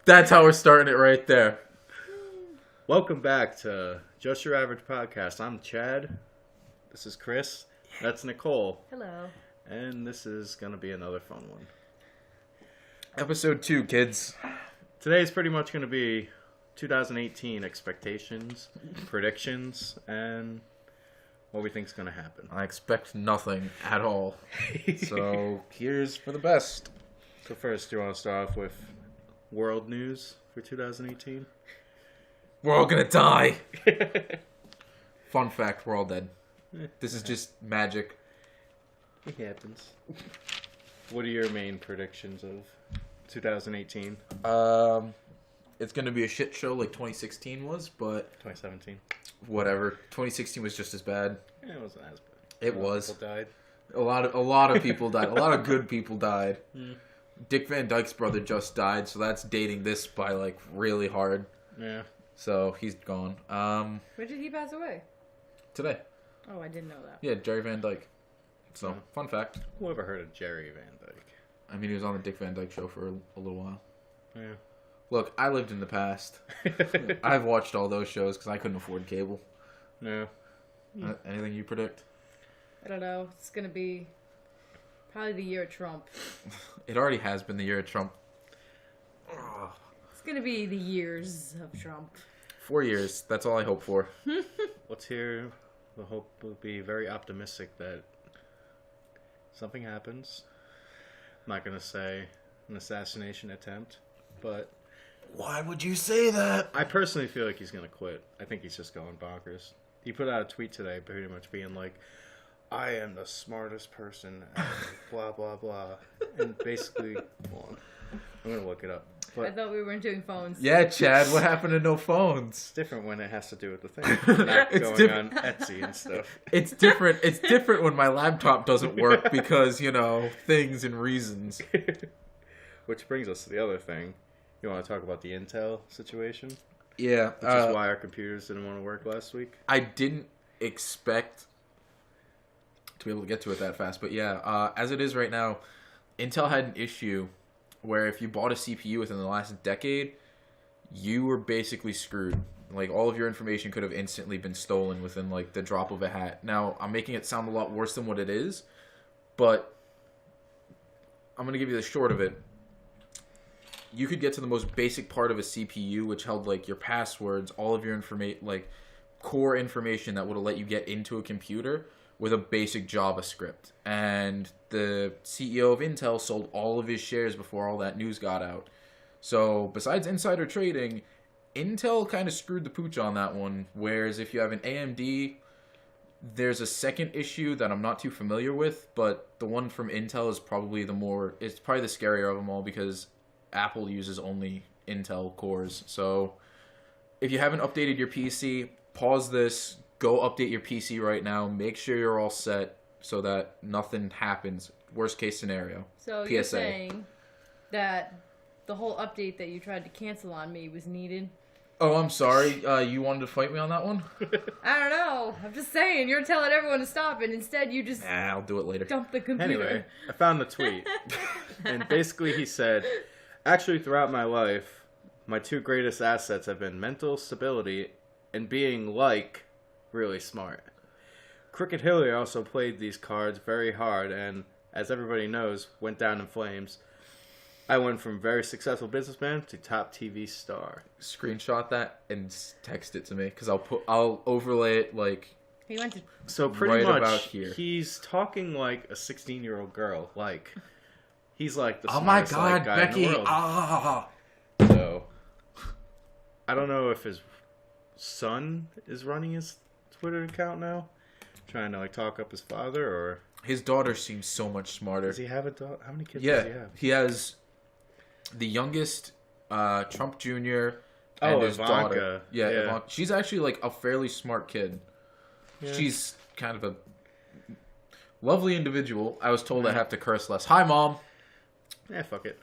That's how we're starting it right there. Welcome back to Just Your Average Podcast. I'm Chad. This is Chris. That's Nicole. Hello. And this is going to be another fun one. Episode 2, kids. Today's pretty much going to be 2018 expectations, predictions, and what we think is going to happen. I expect nothing at all. So, here's for the best. So first, do you want to start off with world news for 2018? We're all gonna die. Fun fact, we're all dead. This is just magic. It happens. What are your main predictions of 2018? It's gonna be a shit show like 2016 was, but 2017. whatever. 2016 was just as bad. Yeah, it wasn't as bad. It was. People died. A lot of people died. A lot of good people died. Dick Van Dyke's brother just died, so that's dating this by like really hard. Yeah. So he's gone. When did he pass away? Today. Oh, I didn't know that. Yeah, Jerry Van Dyke. So, fun fact. Who ever heard of Jerry Van Dyke? I mean, he was on the Dick Van Dyke show for a little while. Yeah. Look, I lived in the past. I've watched all those shows because I couldn't afford cable. Yeah. Anything you predict? I don't know. It's going to be probably the year of Trump. It already has been the year of Trump. It's going to be the years of Trump. 4 years. That's all I hope for. Let's hear. The hope will be very optimistic that something happens. I'm not going to say an assassination attempt, but Why would you say that? I personally feel like he's going to quit. I think he's just going bonkers. He put out a tweet today pretty much being like, I am the smartest person ever, blah, blah, blah. And basically, hold on. I'm going to look it up. I thought we weren't doing phones. Yeah, Chad, what happened to no phones? It's different when it has to do with the thing. Not going on Etsy and stuff. It's different. It's different when my laptop doesn't work because, things and reasons. Which brings us to the other thing. You want to talk about the Intel situation? Yeah. Which is why our computers didn't want to work last week? I didn't expect to be able to get to it that fast. But yeah, as it is right now, Intel had an issue where if you bought a CPU within the last decade, you were basically screwed. Like, all of your information could have instantly been stolen within, like, the drop of a hat. Now, I'm making it sound a lot worse than what it is, but I'm going to give you the short of it. You could get to the most basic part of a CPU, which held, like, your passwords, all of your core information that would have let you get into a computer with a basic JavaScript. And the CEO of Intel sold all of his shares before all that news got out. So, besides insider trading, Intel kind of screwed the pooch on that one. Whereas if you have an AMD, there's a second issue that I'm not too familiar with, but the one from Intel is probably it's probably the scarier of them all because Apple uses only Intel cores. So, if you haven't updated your PC, pause this, go update your PC right now, make sure you're all set so that nothing happens. Worst case scenario. So PSA. you're saying that the whole update that you tried to cancel on me was needed? Oh, I'm sorry. You wanted to fight me on that one? I don't know. I'm just saying, you're telling everyone to stop, and instead you just I'll do it later. dump the computer. Anyway, I found the tweet. And basically he said, actually throughout my life, my two greatest assets have been mental stability and being really smart. Crooked Hillary also played these cards very hard and, as everybody knows, went down in flames. I went from very successful businessman to top TV star. Screenshot that and text it to me because I'll overlay it like. He went to. So pretty right much, about here. He's talking like a 16-year-old girl. Like, he's like the Oh my smartest God, guy in Becky! the world. Ah. So, I don't know if his son is running his Twitter account now, trying to talk up his father, or His daughter seems so much smarter. does he have a daughter? How many kids Yeah, does he have? he has the youngest, Trump Jr. and Oh, his Ivanka. daughter. Yeah, Yeah. Ivanka. She's actually like a fairly smart kid. Yeah. She's kind of a lovely individual. I was told I have to curse less. Hi, Mom. Yeah, fuck it.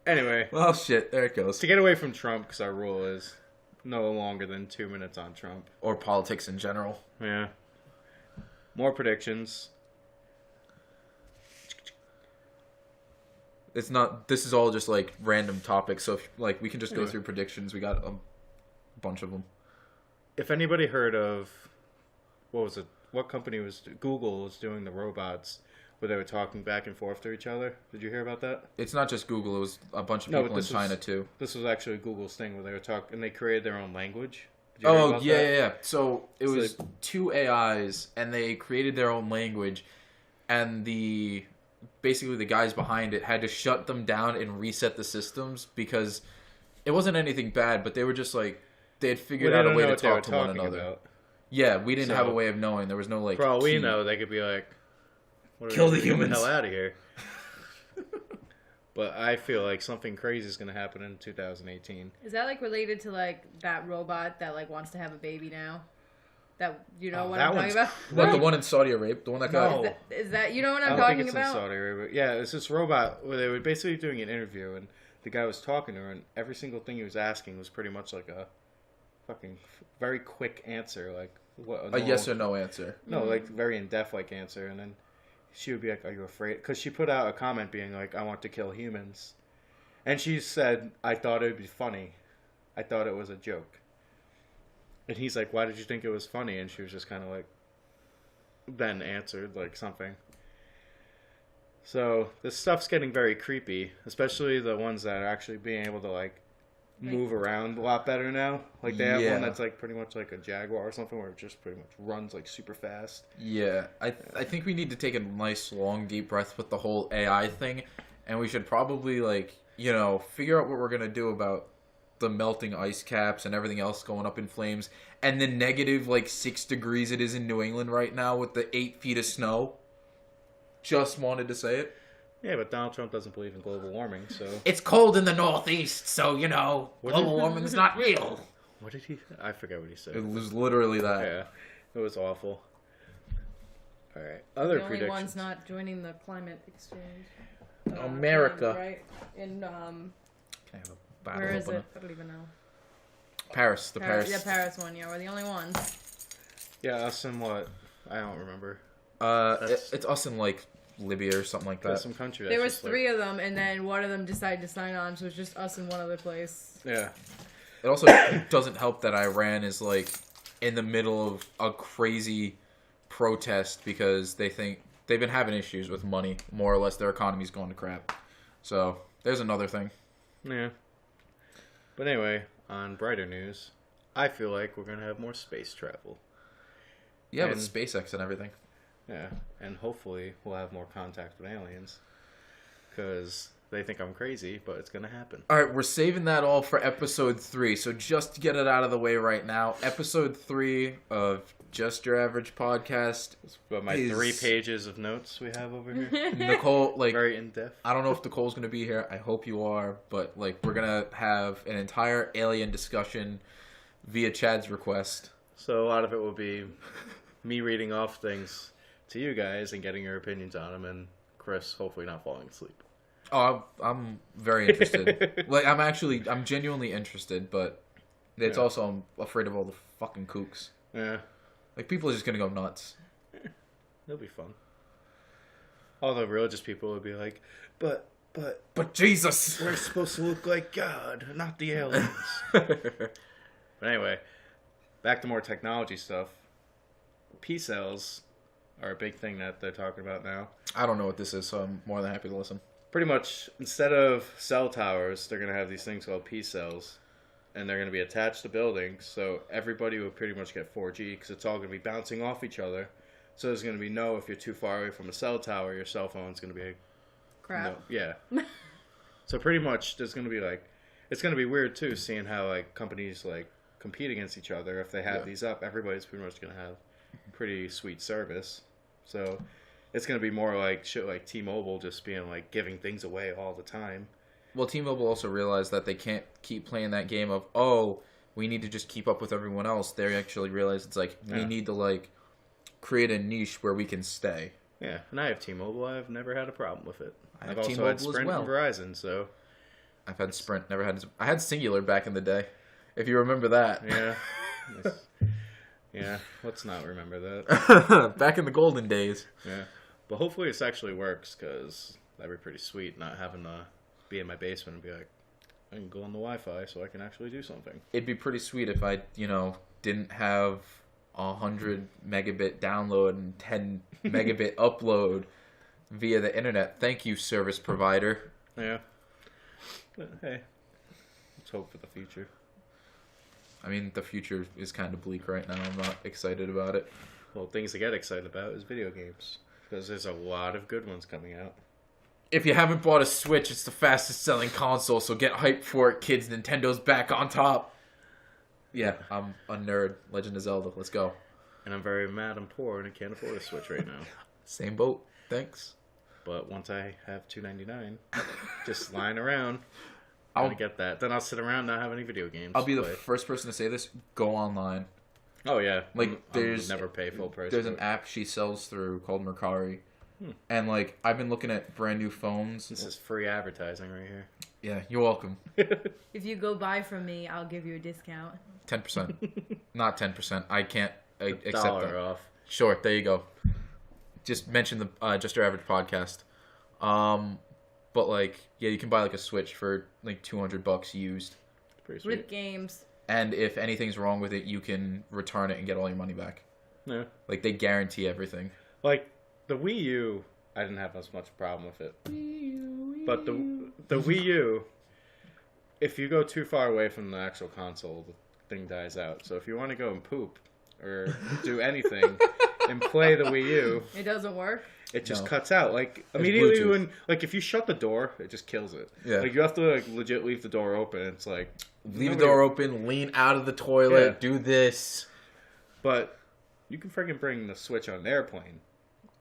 Anyway, Well, shit. There it goes. to get away from Trump, because our rule is no longer than 2 minutes on Trump. Or politics in general. Yeah. More predictions. It's not. This is all just like random topics. So if, like we can just go Yeah. through predictions. We got a bunch of them. If anybody heard of, what was it? What company was Google was doing the robots where they were talking back and forth to each other? Did you hear about that? It's not just Google. It was a bunch of No, people in this China was- too. This was actually Google's thing where they were talking and they created their own language. Did you hear Oh about yeah, that? yeah, yeah. So it So was they- two AIs, and they created their own language, and basically the guys behind it had to shut them down and reset the systems because it wasn't anything bad, but they were just like they had figured Well, out they a don't way know to what they were talk to one talking another. about. Yeah, we didn't have a So- way of knowing. There was no like. For all we key. know, they could be like, what are Kill we the doing? Get humans. the hell out of here. But I feel like something crazy is going to happen in 2018. Is that like related to like that robot that like wants to have a baby now? That you know Oh, what that I'm talking one's about? What, the one in Saudi Arabia, the one that got. No. Is that you know what I I'm don't think talking it's in about? Saudi Arabia. Yeah, it's this robot where they were basically doing an interview, and the guy was talking to her, and every single thing he was asking was pretty much like a fucking very quick answer, like what A yes or no answer. no, like very in depth like answer, and then she would be like, "Are you afraid?" Because she put out a comment being like, "I want to kill humans," and she said, "I thought it would be funny. I thought it was a joke." And he's like, "Why did you think it was funny?" And she was just kind of like, then answered like something. So this stuff's getting very creepy, especially the ones that are actually being able to like move around a lot better now. Like they have Yeah. one that's like pretty much like a Jaguar or something where it just pretty much runs like super fast. Yeah, I think we need to take a nice long deep breath with the whole AI thing, and we should probably like figure out what we're gonna do about the melting ice caps and everything else going up in flames, and the negative like 6 degrees it is in New England right now with the 8 feet of snow. Just wanted to say it. Yeah, but Donald Trump doesn't believe in global warming, so It's cold in the Northeast, so What global did- warming's not real. what did he? I forget what he said. It was literally that. Yeah, it was awful. All right, other The only predictions. ones not joining the climate exchange. America. Right? In Can I have a bottle where is opener? it? I don't even know. Paris, the Paris. Yeah, Paris one. Yeah, we're the only ones. Yeah, us and what? I don't remember. It's us in like Libya or something like There's that. some country. There that's was just, like- 3 of them, and then one of them decided to sign on, so it's just us in one other place. Yeah. It also doesn't help that Iran is like in the middle of a crazy protest because they think they've been having issues with money, more or less. Their economy's going to crap. So there's another thing. Yeah. But anyway, on brighter news, I feel like we're gonna have more space travel. Yeah, And- with SpaceX and everything. Yeah, and hopefully we'll have more contact with aliens, because they think I'm crazy, but it's gonna happen. All right, we're saving that all for episode 3. So just to get it out of the way right now, episode 3 of Just Your Average Podcast. But my is- 3 pages of notes we have over here, Nicole, like, very in depth. I don't know if Nicole's gonna be here. I hope you are, but like, we're gonna have an entire alien discussion via Chad's request. So a lot of it will be me reading off things to you guys and getting your opinions on them, and Chris hopefully not falling asleep. Oh, I'm very interested. Like, I'm genuinely interested, but it's Yeah. also I'm afraid of all the fucking kooks. Yeah, Like, people are just gonna go nuts. it'll be fun. All the religious people would be like, but But Jesus! we're supposed to look like God, not the aliens. But anyway, back to more technology stuff. P-cells are a big thing that they're talking about now. I don't know what this is, so I'm more than happy to listen. Pretty much, instead of cell towers, they're going to have these things called P-cells. And they're going to be attached to buildings, so everybody will pretty much get 4G, because it's all going to be bouncing off each other. So there's going to be if you're too far away from a cell tower, your cell phone's going to be Crap. no, yeah. So pretty much, there's going to be it's going to be weird too, seeing how companies compete against each other. If they have these up, everybody's pretty much going to have pretty sweet service. So it's going to be more like shit like T-Mobile just being giving things away all the time. Well, T-Mobile also realized that they can't keep playing that game of, oh, we need to just keep up with everyone else. They actually realized it's we Yeah. need to create a niche where we can stay. Yeah, and I have T-Mobile. I've never had a problem with it. I I've have also T-Mobile had as Sprint well. and Verizon, so I've had Sprint, never had. I had Singular back in the day, if you remember that. yeah. Yeah, let's not remember that. Back in the golden days. Yeah, but hopefully this actually works, because That'd be pretty sweet, not having to be in my basement and be like, I can go on the Wi-Fi so I can actually do something. It'd be pretty sweet if I, didn't have 100 megabit download and 10 megabit upload via the internet. Thank you, service provider. Yeah. But hey, let's hope for the future. I mean, the future is kind of bleak right now. I'm not excited about it. Well, things to get excited about is video games. Because there's a lot of good ones coming out. If you haven't bought a Switch, it's the fastest selling console, so get hyped for it, kids. Nintendo's back on top. Yeah, I'm a nerd. Legend of Zelda. Let's go. And I'm very mad I'm poor and I can't afford a Switch right now. Same boat. Thanks. But once I have $2.99 just lying around, I'll get that. Then I'll sit around not have any video games. I'll be the first person to say this. Go online. Oh yeah, Like there's I'll never pay full price. There's an app she sells through called Mercari, and like I've been looking at brand new phones. This is free advertising right here. Yeah, you're welcome. If you go buy from me, I'll give you a discount. 10%, not 10%. I can't accept $1 that. off. Sure, there you go. Just mention the Just Your Average podcast. But like, yeah, you can buy like a Switch for like $200 used, Pretty sweet. With games. and if anything's wrong with it, you can return it and get all your money back. Yeah. Like they guarantee everything. Like the Wii U, I didn't have as much problem with it. But the Wii U, if you go too far away from the actual console, the thing dies out. So if you want to go and poop or do anything and play the Wii U, It doesn't work. it just No. cuts out. Like immediately Bluetooth. when, like if you shut the door, it just kills it. Yeah. Like you have to like legit leave the door open. It's like Leave the nobody- door open, lean out of the toilet, Yeah. do this. But you can freaking bring the Switch on an airplane.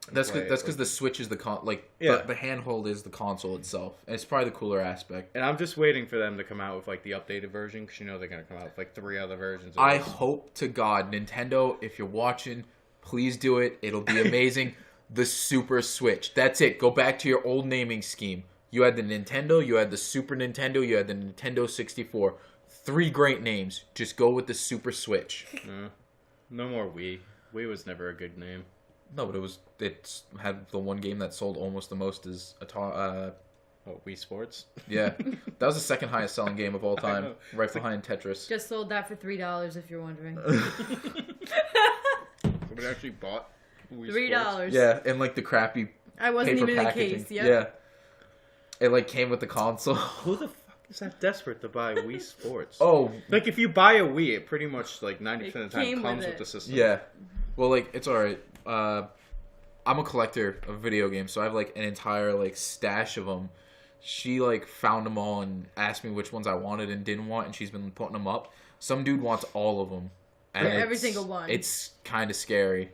and That's play it. because the Switch is the Yeah. the handhold is the console itself, and it's probably the cooler aspect. And I'm just waiting for them to come out with like the updated version because they're gonna come out with like 3 other versions. Of I this. hope to God, Nintendo, if you're watching, please do it. It'll be amazing. The Super Switch. That's it. Go back to your old naming scheme. You had the Nintendo, you had the Super Nintendo, you had the Nintendo 64. 3 great names. Just go with the Super Switch. No more Wii. Wii was never a good name. No, but it's had the one game that sold almost the most is Wii Sports? yeah. That was the second highest selling game of all time, know. right behind Tetris. Just sold that for $3 if you're wondering. Somebody actually bought Wii $3. Yeah, and like the crappy I wasn't paper even in the packaging. case. Yep. Yeah. It like came with the console. Who the fuck is that desperate to buy Wii Sports? Oh, Like if you buy a Wii, it pretty much like 90% of the came time comes with with it. the system. yeah. Well, like it's all right. I'm a collector of video games, so I have like an entire like stash of them. She like found them all and asked me which ones I wanted and didn't want, and she's been putting them up. Some dude wants all of them. And Yeah, every it's- single one. It's kind of scary,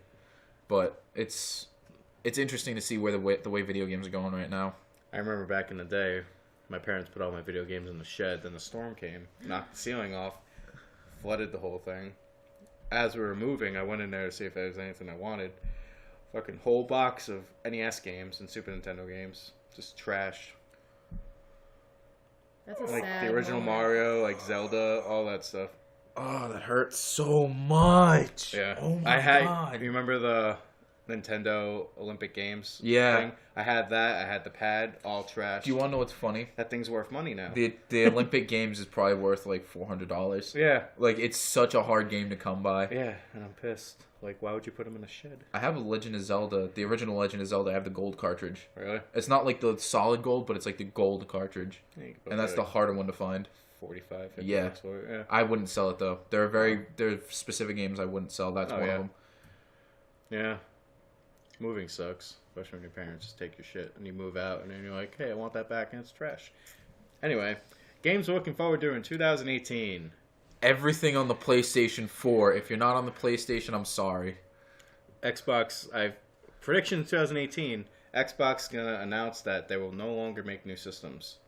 but it's interesting to see where the way video games are going right now. I remember back in the day, my parents put all my video games in the shed, then the storm came, knocked the ceiling off, flooded the whole thing. As we were moving, I went in there to see if there was anything I wanted. Fucking whole box of NES games and Super Nintendo games. Just trash. That's a Like sad the original moment. Mario, like Zelda, all that stuff. Oh, that hurts so much. Yeah. Oh my I had, God. you remember the Nintendo Olympic Games Yeah. thing? I had that. I had the pad, all trash. Do you want to know what's funny? That thing's worth money now. The Olympic Games is probably worth like $400. Yeah. Like it's such a hard game to come by. Yeah, and I'm pissed. Like, why would you put them in a shed? I have a Legend of Zelda, the original Legend of Zelda. I have the gold cartridge. Really? It's not like the solid gold, but it's like the gold cartridge, Yeah, you could put and that's the like harder one to find. 45, 50 Yeah. bucks for it. Yeah. I wouldn't sell it though. There are specific games I wouldn't sell. That's Oh, one yeah. of them. Yeah. Moving sucks, especially when your parents just take your shit and you move out and then you're like, hey, I want that back and it's trash. Anyway, games we're looking forward to in 2018. Everything on the PlayStation 4. If you're not on the PlayStation, I'm sorry. Xbox, prediction 2018, Xbox is going to announce that they will no longer make new systems.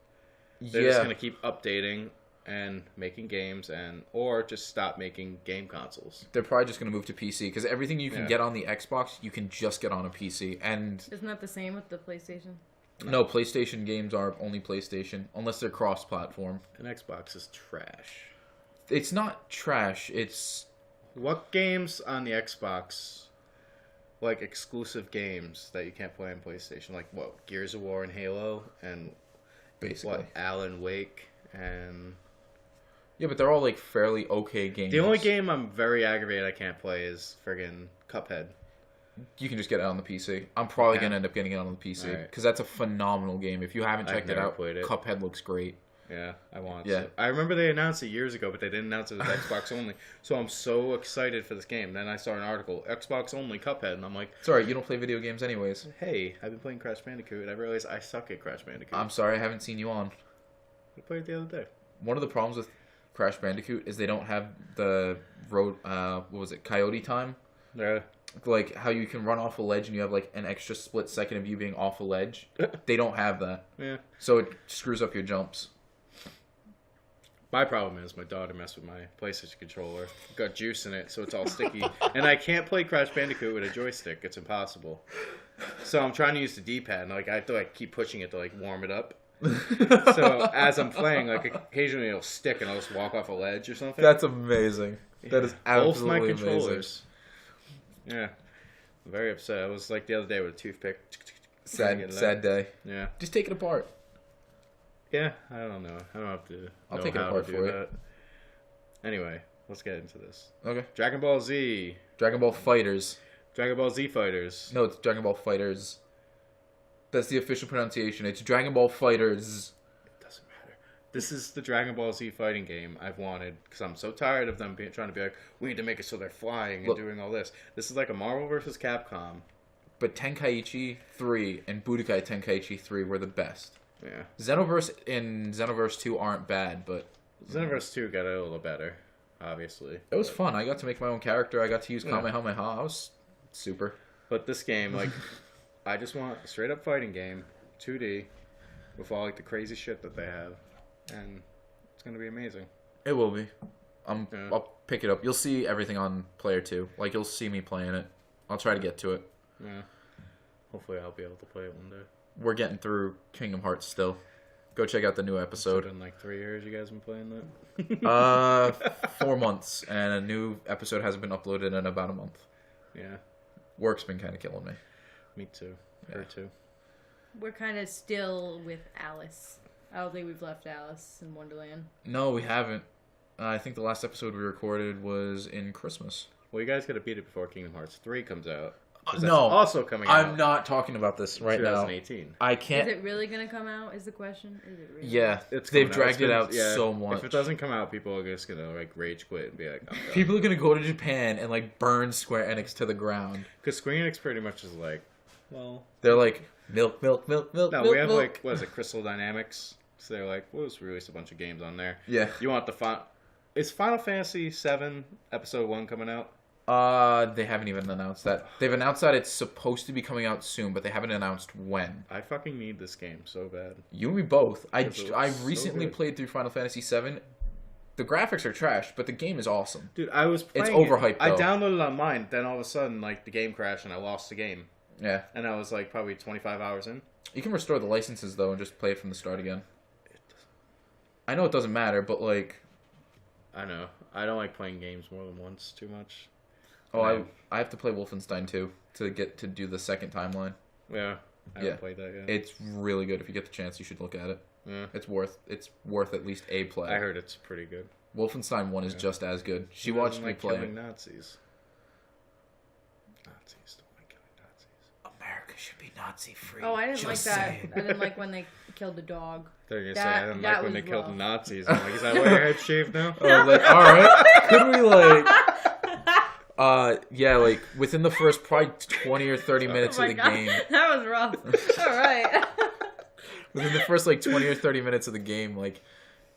They're just Yeah, going to keep updating and making games or just stop making game consoles. they're probably just gonna move to PC because everything you can Yeah. get on the Xbox, you can just get on a PC. And Isn't that the same with the PlayStation? no, PlayStation games are only PlayStation unless they're cross-platform. And Xbox is trash. It's not trash. It's What games on the Xbox like exclusive games that you can't play on PlayStation, like what, Gears of War and Halo, and Basically. what, Alan Wake, and Yeah, but they're all like fairly okay games. the only game I'm very aggravated I can't play is friggin' Cuphead. You can just get it on the PC. I'm probably Yeah. gonna end up getting it on the PC Alright. because that's a phenomenal game. If you haven't I've checked it never out, played it. Cuphead looks great. Yeah, I want Yeah. to. I remember they announced it years ago, but they didn't announce it as Xbox only. So I'm so excited for this game. Then I saw an article, Xbox only Cuphead, and I'm like, It's alright. You don't play video games anyways. hey, I've been playing Crash Bandicoot, and I realized I suck at Crash Bandicoot. I'm sorry, I haven't seen you on. I played it the other day. One of the problems with Crash Bandicoot is they don't have the road. What was it? Coyote time. Yeah. Like how you can run off a ledge and you have like an extra split second of you being off a ledge. They don't have that, Yeah. so it screws up your jumps. My problem is my daughter messed with my PlayStation controller. Got juice in it, so it's all sticky. And I can't play Crash Bandicoot with a joystick. It's impossible. So I'm trying to use the D-pad, and like I have to like keep pushing it to like warm it up. So as I'm playing, like occasionally it'll stick and I'll just walk off a ledge or something. That's amazing. That is Both absolutely my amazing. controllers. Yeah. I'm very upset. I was like the other day with a toothpick. Sad day. Yeah. Just take it apart. Yeah, I don't know. I don't have to I'll know take it how apart to do for you. that. Anyway, let's get into this. Okay. Dragon Ball Z. Dragon Ball Fighters. Dragon Ball Z Fighters. No, it's Dragon Ball Fighters. That's the official pronunciation. It's Dragon Ball Fighters. It doesn't matter. This is the Dragon Ball Z fighting game I've wanted because I'm so tired of them trying to be like, we need to make it so they're flying and Look. doing all this. This is like a Marvel vs. Capcom. But Tenkaichi 3 and Budokai Tenkaichi 3 were the best. Yeah. Xenoverse and Xenoverse 2 aren't bad, but Xenoverse 2 got a little better, obviously. it was fun. I got to make my own character. I got to use Yeah. Kamehameha. I was super. But this game, like, I just want a straight up fighting game, 2D, with all like the crazy shit that they have, and it's gonna be amazing. It will be. Yeah. I'll pick it up. You'll see everything on Player 2. Like, you'll see me playing it. I'll try to get to it. Yeah. Hopefully, I'll be able to play it one day. We're getting through Kingdom Hearts still. Go check out the new So episode. in like 3 years, you guys been playing that? 4 months, and a new episode hasn't been uploaded in about a month. Yeah. Work's been kind of killing me. Me too. Her too. We're kind of still with Alice. I don't think we've left Alice in Wonderland. No, we haven't. I think the last episode we recorded was in Christmas. Well, you guys gotta beat it before Kingdom Hearts 3 comes out. 'Cause that's No, also coming out. I'm not talking about this right now. 2018. I Is can't. it really gonna come out? Is the question? Is it really? Yeah, It's they've coming dragged It's it out yeah, so much. If it doesn't come out, people are just gonna like rage quit and be like, I'm done. People are gonna go to Japan and like burn Square Enix to the ground. Because Square Enix pretty much is like, well, They're like milk, milk, milk, milk. no, milk, we have milk. like, what is it, Crystal Dynamics? So they're like, we'll just release a bunch of games on there. Yeah. You want the fun? Is Final Fantasy VII Episode 1 coming out? They haven't even announced that. They've announced that it's supposed to be coming out soon, but they haven't announced when. I fucking need this game so bad. You and me both. Because it looks I so recently good. played through Final Fantasy VII. The graphics are trash, but the game is awesome. Dude, I was playing It's overhyped, it. I though. downloaded it on mine, then all of a sudden, like, the game crashed and I lost the game. Yeah. And I was, like, probably 25 hours in. You can restore the licenses, though, and just play it from the start again. It doesn't... I know it doesn't matter, but, like... I know. I don't like playing games more than once too much. Oh, No. I have to play Wolfenstein 2 to get to do the second timeline. Yeah. I Yeah. haven't played that yet. It's really good. If you get the chance, you should look at it. Yeah. It's worth at least a play. I heard it's pretty good. Wolfenstein 1 is Yeah. just as good. She Who watched doesn't me like play killing it. Nazis. Nazis don't like killing Nazis. America should be Nazi-free. Oh, I didn't like Just that. saying. I didn't like when they killed the dog. They're gonna That- say I didn't that like when was they killed rough. the Nazis. I'm like, is that why your head's shaved now? Oh, like, all right. Could we like, yeah, like within the first probably 20 or 30 minutes Oh of my the God. game, That was rough. All right. within the first like 20 or 30 minutes of the game, like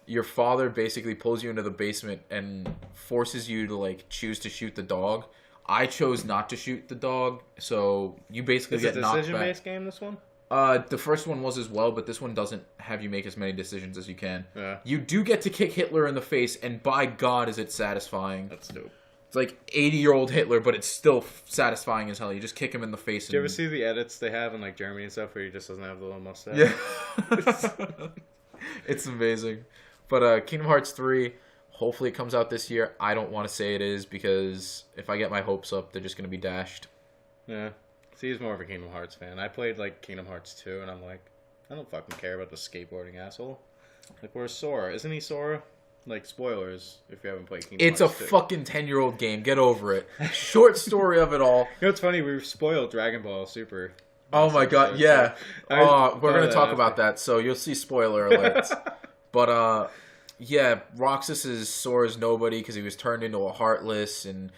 your father basically pulls you into the basement and forces you to like choose to shoot the dog. I chose not to shoot the dog, so you basically Is it get a knocked back. decision-based game, this one? The first one was as well, but this one doesn't have you make as many decisions as you can. Yeah. You do get to kick Hitler in the face, and by God, is it satisfying. That's dope. It's like 80-year-old Hitler, but it's still satisfying as hell. You just kick him in the face. Did you ever see the edits they have in like Germany and stuff where he just doesn't have the little mustache? Yeah. It's amazing. But Kingdom Hearts 3, hopefully it comes out this year. I don't want to say it is because if I get my hopes up, they're just going to be dashed. Yeah. See, he's more of a Kingdom Hearts fan. I played like Kingdom Hearts 2, and I'm like, I don't fucking care about the skateboarding asshole. Like, where's Sora? Isn't he Sora? Like, spoilers if you haven't played Kingdom It's a Hearts 2. fucking 10-year-old game. Get over it. Short story of it all. You know what's funny? We spoiled Dragon Ball Super. Oh my god, episode, yeah. so We're gonna talk about that, so you'll see spoiler alerts. But yeah, Roxas is Sora's nobody because he was turned into a Heartless, and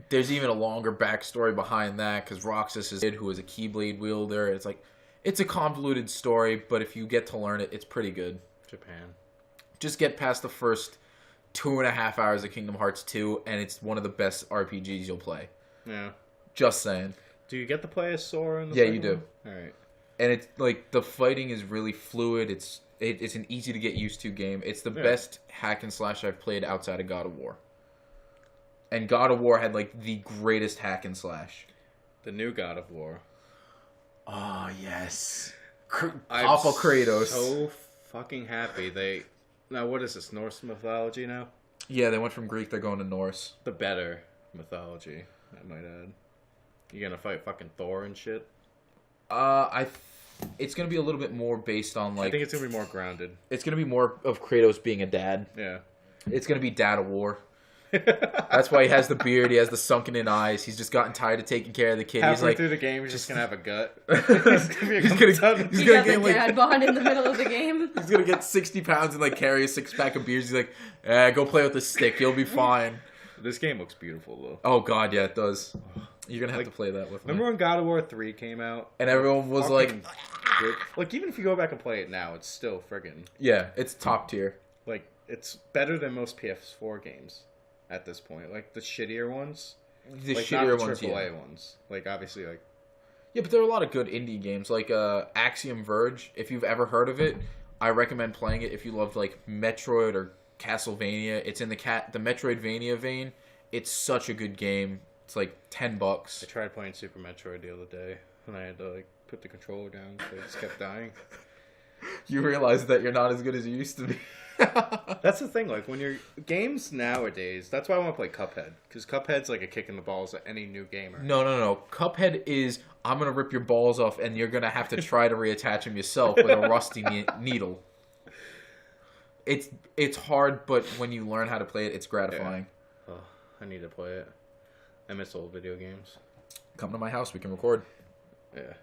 there's even a longer backstory behind that because Roxas is a kid who is a Keyblade wielder. It's like, it's a convoluted story, but if you get to learn it, it's pretty good. Japan. Just get past the first 2.5 hours of Kingdom Hearts 2, and it's one of the best RPGs you'll play. Yeah. Just saying. Do you get to play as Sora in the Yeah, second you do. one? Alright. And it's like the fighting is really fluid. It's an easy to get used to game. It's the best hack and slash I've played outside of God of War. And God of War had like the greatest hack and slash. The new God of War. Oh yes, I'm Papa Kratos. so fucking happy now. What is this, Norse mythology now? Yeah, they went from Greek. They're going to Norse. The better mythology, I might add. You gonna fight fucking Thor and shit? It's gonna be a little bit more based on like. I think it's gonna be more grounded. It's gonna be more of Kratos being a dad. Yeah. It's gonna be Dad of War. That's why he has the beard. He has the sunken in eyes. He's just gotten tired of taking care of the kid. He's Halfway like, through the game, he's just gonna have a gut. he's gonna He get got the like, dad bod in the middle of the game. he's gonna get 60 pounds and like carry a 6-pack of beers. He's like, go play with the stick. You'll be fine. This game looks beautiful though. Oh god, yeah, it does. You're gonna have to play that with me. Remember when God of War 3 came out? And everyone was like, Fucking good. Like, even if you go back and play it now, it's still friggin' yeah, it's top tier. like, it's better than most PS4 games at this point. Like the shittier ones, The like shittier not the ones, AAA yeah. ones. Like obviously, like Yeah, but there are a lot of good indie games like Axiom Verge. If you've ever heard of it, I recommend playing it. If you loved like Metroid or Castlevania, it's in the Metroidvania vein. It's such a good game. It's like $10. I tried playing Super Metroid the other day, and I had to like put the controller down because I just kept dying. You realize that you're not as good as you used to be. That's the thing. Like when you're games nowadays, that's why I want to play Cuphead, because Cuphead's like a kick in the balls at any new gamer. No. Cuphead is, I'm going to rip your balls off and you're going to have to try to reattach them yourself with a rusty needle. It's hard, but when you learn how to play it, it's gratifying. Yeah. Oh, I need to play it. I miss old video games. Come to my house, we can record. Yeah.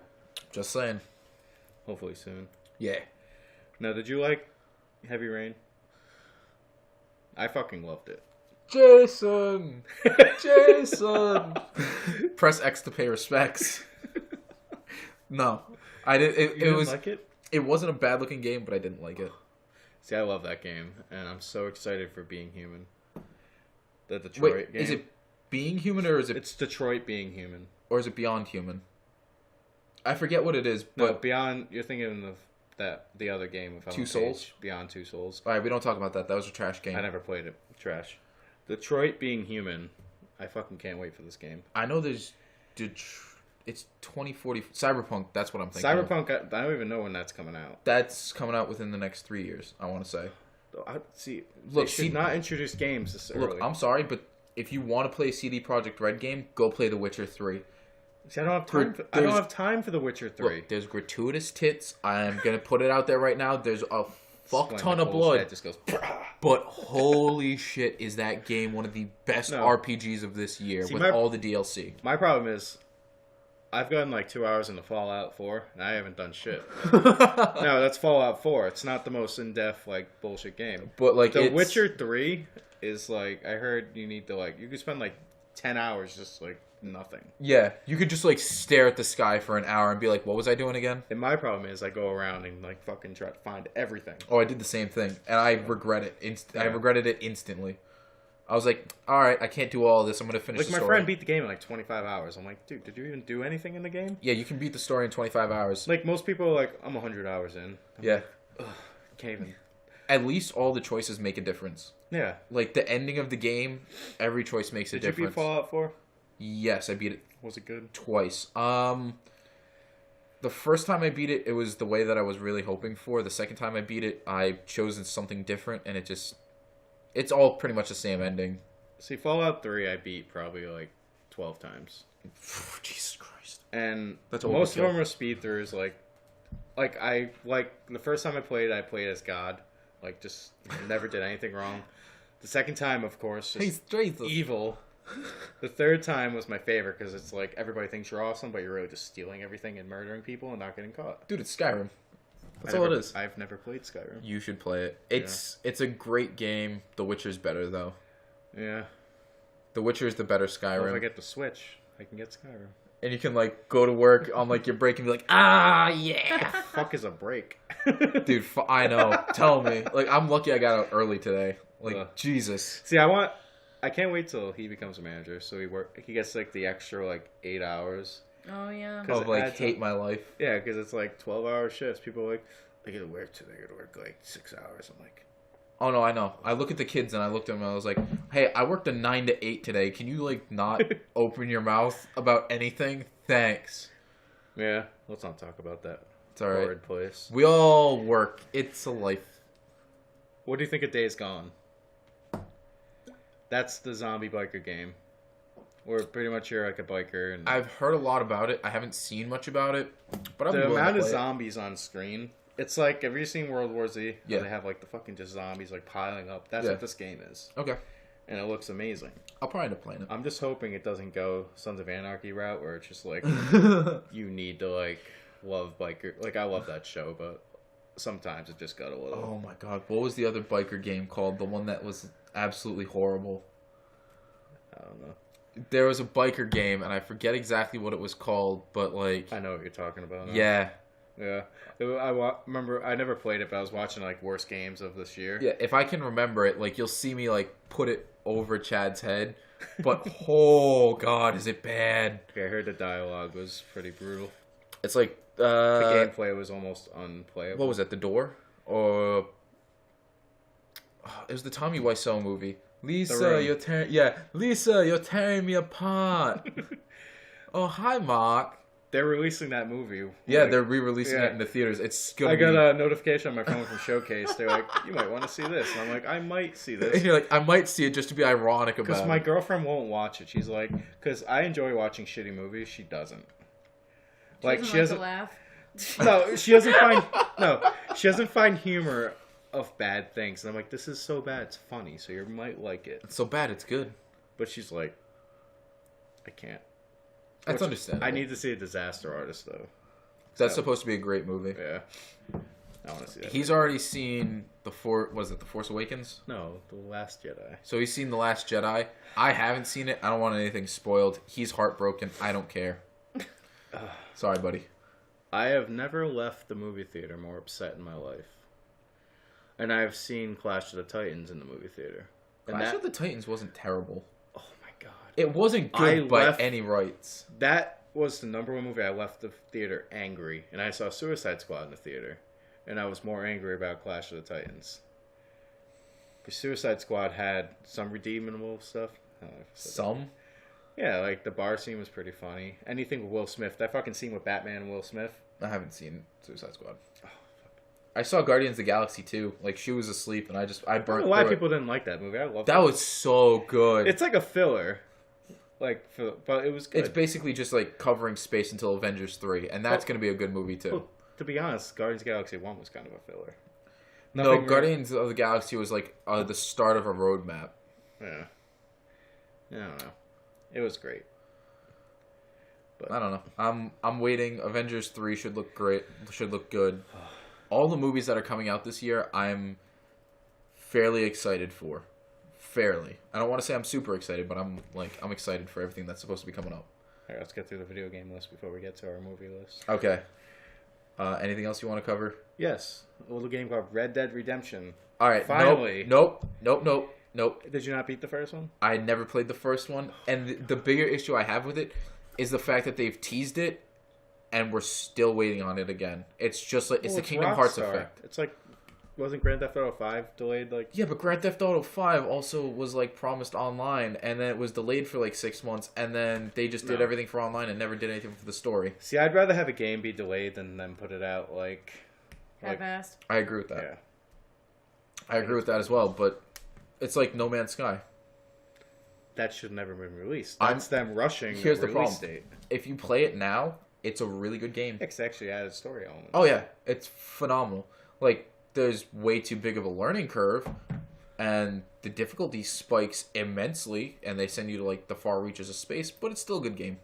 Just saying. Hopefully soon. Yeah. Now, did you like Heavy Rain? I fucking loved it. Jason! Jason! Press X to pay respects. No. I did. You It didn't was. like it? It wasn't a bad looking game, but I didn't like it. See, I love that game, and I'm so excited for Being Human. The Detroit Wait, game. is it Being Human or is it It's Detroit Being Human. Beyond Human? I forget what it is, No, but Beyond. You're thinking of the other game with Two Ellen Souls? Page, Beyond Two Souls. all right, we don't talk about that. That was a trash game. I never played it. Trash. Detroit Being Human. I fucking can't wait for this game. I know there's. It's 2040 Cyberpunk. That's what I'm thinking. of. Cyberpunk. I don't even know when that's coming out. That's coming out within the next 3 years. I want to say. See, Look, they should not introduce games this early. Look, I'm sorry, but if you want to play a CD Projekt Red game, go play The Witcher 3. See, I don't have time. I don't have time for The Witcher 3. Look, there's gratuitous tits. I'm gonna put it out there right now. There's a fuck When ton of Nicole's blood. head just goes. But holy shit, is that game one of the best No. RPGs of this year See, with my- all the DLC? My problem is, I've gotten like 2 hours into Fallout 4, and I haven't done shit. No, that's Fallout 4. It's not the most in-depth like bullshit game. But like The it's, Witcher 3 is like, I heard you need to like, you could spend like 10 hours just like nothing. Yeah, you could just like stare at the sky for an hour and be like, "What was I doing again?" And my problem is, I go around and like fucking try to find everything. Oh, I did the same thing, and I regret it. I Yeah. regretted it instantly. I was like, "All right, I can't do all of this. I'm gonna finish Like the my story." friend beat the game in like 25 hours. I'm like, dude, did you even do anything in the game? Yeah, you can beat the story in 25 hours. Like most people are like, I'm 100 hours in. Yeah, Can't even. at least all the choices make a difference. Yeah. Like the ending of the game, every choice makes a Did you difference. beat Fallout 4? Yes, I beat it Was it good? twice. The first time I beat it, it was the way that I was really hoping for. The second time I beat it, I chosen something different, and it's all pretty much the same ending. See, Fallout 3 I beat probably like 12 times. Jesus Christ. and That's most of overkill. them are speed throughs. Like the first time I played as God. Like, just never did anything wrong. The second time, of course, just evil. The third time was my favorite because it's like everybody thinks you're awesome, but you're really just stealing everything and murdering people and not getting caught. Dude, it's Skyrim. That's all it is. I've never played Skyrim. You should play it. It's a great game. The Witcher's better though. Yeah. The Witcher is the better Skyrim. Well, if I get the Switch, I can get Skyrim. And you can like go to work on like your break and be like, ah, yeah. Fuck is a break? Dude, I know. Tell me. Like, I'm lucky I got out early today. Like, Jesus. See, I can't wait till he becomes a manager. So he gets like the extra like 8 hours. Oh yeah. Oh, like hate my life. Yeah, because it's like 12-hour shifts. People are like, I gotta work today. I gotta work like 6 hours. I'm like, oh no, I know. I look at the kids and I looked at them and I was like, hey, I worked a 9 to 8 today. Can you like not open your mouth about anything? Thanks. yeah, let's not talk about that. It's all right. Horrid place. We all work. It's a life. What do you think of Days Gone? That's the zombie biker game. Where pretty much you're like a biker. And I've heard a lot about it. I haven't seen much about it, but I'm the willing to amount of play it. zombies on screen. It's like, have you seen World War Z? Yeah. Where they have like the fucking just zombies like piling up. That's what this game is. Okay. And it looks amazing. I'll probably end up playing it. I'm just hoping it doesn't go Sons of Anarchy route where it's just like you need to like love biker. Like I love that show, but sometimes it just got a little. Oh my god, what was the other biker game called? The one that was absolutely horrible. I don't know. There was a biker game, and I forget exactly what it was called, but like, I know what you're talking about. Now. yeah, Yeah. Remember, I never played it, but I was watching like worst games of this year. yeah. If I can remember it, like you'll see me like put it over Chad's head, but oh god, is it bad? Okay, I heard the dialogue was pretty brutal. It's like The gameplay was almost unplayable. what was it? The Door, or it was the Tommy Wiseau movie. Lisa, you're tearing me apart. Oh, hi, Mark. They're releasing that movie. Yeah, Like, they're re-releasing yeah. it in the theaters. It's gonna I be... got a notification on my phone from Showcase. They're like, you might want to see this. And I'm like, I might see And this. you're like, I might see it just to be ironic Because about my it. girlfriend won't watch it. She's like, because I enjoy watching shitty movies. She doesn't. Like, she doesn't. To laugh. No, she doesn't find. No, she doesn't find humor of bad things. And I'm like, this is so bad. It's funny, so you might like it. It's so bad, it's good. But she's like, I can't. That's understandable. I need to see a Disaster Artist though. That's supposed to be a great movie. Yeah. I want to see that. He's already seen The Force Awakens? No, The Last Jedi. So he's seen The Last Jedi. I haven't seen it. I don't want anything spoiled. He's heartbroken. I don't care. Sorry, buddy. I have never left the movie theater more upset in my life. And I've seen Clash of the Titans in the movie theater. And Clash of the Titans wasn't terrible. oh my god. It wasn't good by any rights. That was the #1 movie I left the theater angry. And I saw Suicide Squad in the theater. And I was more angry about Clash of the Titans. Because Suicide Squad had some redeemable stuff. I don't know if I said that. Some? Yeah, like the bar scene was pretty funny. Anything with Will Smith. That fucking scene with Batman and Will Smith. I haven't seen Suicide Squad. I saw Guardians of the Galaxy 2. Like, she was asleep, and I I burnt don't know why through it. people didn't like that movie. I love That was so good. It's like a filler. But it was good. It's basically just, like, covering space until Avengers 3, and that's going to be a good movie, too. Well, to be honest, Guardians of the Galaxy 1 was kind of a filler. No, Guardians of the Galaxy was, like, the start of a roadmap. Yeah. I don't know. It was great. But I don't know. I'm waiting. Avengers 3 should look great. Should look good. All the movies that are coming out this year, I'm fairly excited for. Fairly. I don't want to say I'm super excited, but I'm excited for everything that's supposed to be coming up. All right, let's get through the video game list before we get to our movie list. Okay. Anything else you want to cover? Yes. A little game called Red Dead Redemption. All right. Finally. Nope. Did you not beat the first one? I had never played the first one, and the bigger issue I have with it is the fact that they've teased it, and we're still waiting on it again. It's just like it's the Kingdom Hearts effect. It's like, wasn't Grand Theft Auto 5 delayed? Like, Yeah, but Grand Theft Auto 5 also was like promised online, and then it was delayed for like 6 months, and then they just did everything for online and never did anything for the story. see, I'd rather have a game be delayed than them put it out like Half-assed. I agree with that. yeah. I agree with that as well, but it's like No Man's Sky. that should never been released. I'm- That's them rushing Here's the the release problem. date. If you play it now, it's a really good game. It's actually added story elements. Oh yeah, it's phenomenal. Like there's way too big of a learning curve, and the difficulty spikes immensely, and they send you to like the far reaches of space. But it's still a good game.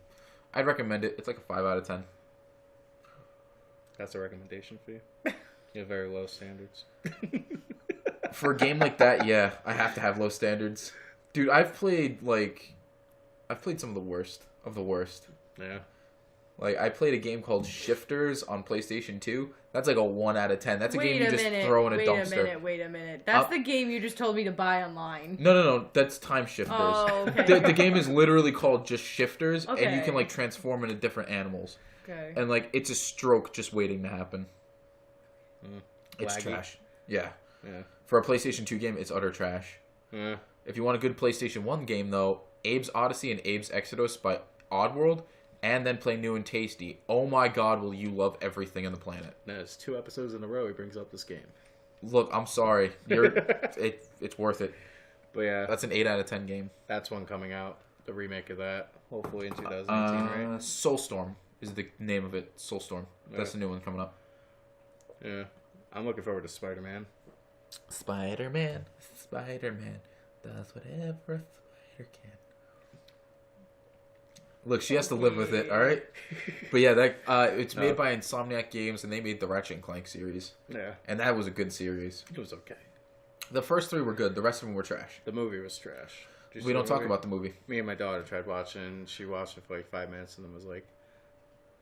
I'd recommend it. It's like a 5 out of 10. That's a recommendation for you. You have very low standards. For a game like that, yeah, I have to have low standards. Dude, I've played some of the worst of the worst. Yeah. Like, I played a game called Shifters on PlayStation 2. That's like a 1 out of 10. That's a game you just throw in a dumpster. Wait a minute. That's the game you just told me to buy online. No. That's Time Shifters. Oh, okay. The game is literally called just Shifters, and you Okay. can, like, transform into different animals. Okay. And, like, it's a stroke just waiting to happen. It's Laggy. trash. Yeah. Yeah. For a PlayStation 2 game, it's utter trash. Yeah. If you want a good PlayStation 1 game, though, Abe's Odyssey and Abe's Exodus by Oddworld, and then play New and Tasty. Oh my god, will you love everything on the planet. No, it's 2 episodes in a row he brings up this game. Look, I'm sorry. It's worth it. But yeah, That's an 8 out of 10 game. that's one coming out. The remake of that. Hopefully in 2018, right? Soulstorm is the name of it. Soulstorm. That's the new one coming up. Yeah. I'm looking forward to Spider-Man. Spider-Man does whatever a spider can. Look, she has to live with it, alright? But yeah, it's made by Insomniac Games, and they made the Ratchet & Clank series. Yeah. And that was a good series. It was okay. The first 3 were good. The rest of them were trash. The movie was trash. Did you We see don't the talk movie? about the movie. Me and my daughter tried watching. She watched it for like 5 minutes and then was like,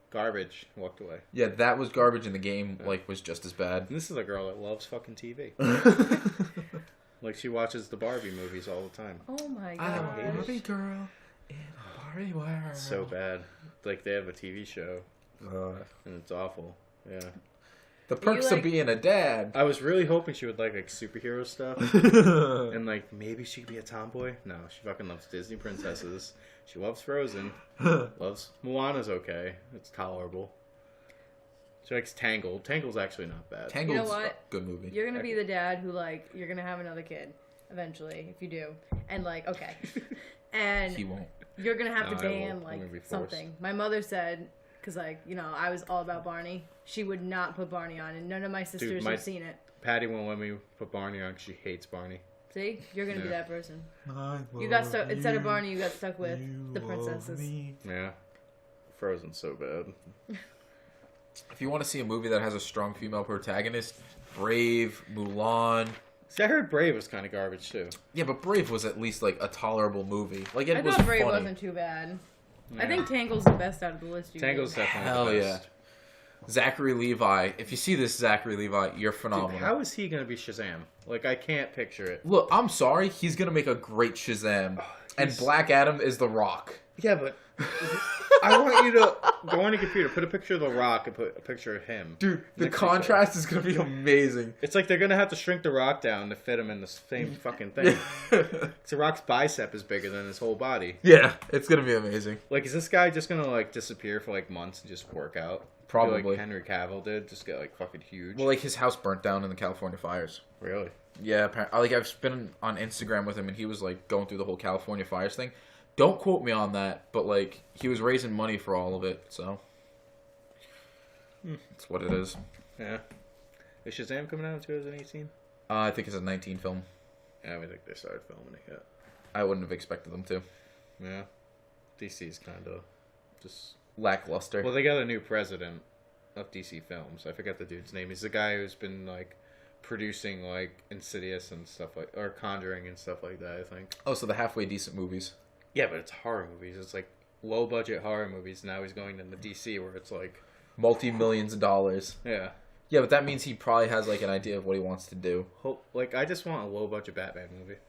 garbage. Walked away. Yeah, that was garbage, and the game was just as bad. And this is a girl that loves fucking TV. Like, she watches the Barbie movies all the time. Oh my I'm god. a Barbie girl in a Barbie world. It's so bad. Like, they have a TV show, and it's awful. Yeah. The perks of being a dad. I was really hoping she would like superhero stuff. And, like, maybe she could be a tomboy. No, she fucking loves Disney princesses. She loves Frozen. Loves Moana's okay. It's tolerable. She likes Tangled. Tangled's actually not bad. Tangled's You know what? a good movie. You're gonna be the dad who, like, you're gonna have another kid eventually, if you do. And, like, okay. And He won't. you're gonna have No, to I ban, won't. I'm like, gonna be forced. something. My mother said, because, like, you know, I was all about Barney. She would not put Barney on, and none of my sisters my- have seen it. Patty won't let me put Barney on because she hates Barney. See? You're gonna be Yeah. that person. You got stuck, instead of Barney, you got stuck with the princesses. Yeah. Frozen's so bad. If you want to see a movie that has a strong female protagonist, Brave, Mulan. See, I heard Brave was kind of garbage too. Yeah, but Brave was at least like a tolerable movie. Like it I was thought Brave funny. wasn't too bad. Yeah. I think Tangle's the best out of the list. Tangle's definitely Hell the yeah. best. Zachary Levi. If you see this Zachary Levi, you're phenomenal. Dude, how is he going to be Shazam? Like, I can't picture it. Look, I'm sorry. He's gonna make a great Shazam, and he's- Black Adam is The Rock. Yeah, but I want you to go on your computer, put a picture of The Rock, and put a picture of him. Dude, the next to each other. contrast is gonna be amazing. It's like they're going to have to shrink The Rock down to fit him in the same fucking thing. So Rock's bicep is bigger than his whole body. Yeah, it's gonna be amazing. Like, is this guy just going to, like, disappear for, like, months and just work out? Probably. Be like Henry Cavill did, just get, like, fucking huge. Well, like his house burnt down in the California fires. Really? Yeah, like I've been on Instagram with him, and he was like going through the whole California fires thing. Don't quote me on that, but like he was raising money for all of it, so that's what it is. Yeah. Is Shazam coming out in 2018? I think it's a 19 film. Yeah, I don't think they started filming it yet. I wouldn't have expected them to. Yeah. DC's kind of just... Lackluster. Well, they got a new president of DC Films. I forget the dude's name. He's the guy who's been, like, producing, like, Insidious and stuff like... Or Conjuring and stuff like that, I think. Oh, so the halfway decent movies. Yeah, but it's horror movies. It's, like, low-budget horror movies. Now he's going into DC where it's, like... Multi-millions of dollars. Yeah. Yeah, but that means he probably has like an idea of what he wants to do. Like, I just want a low-budget Batman movie.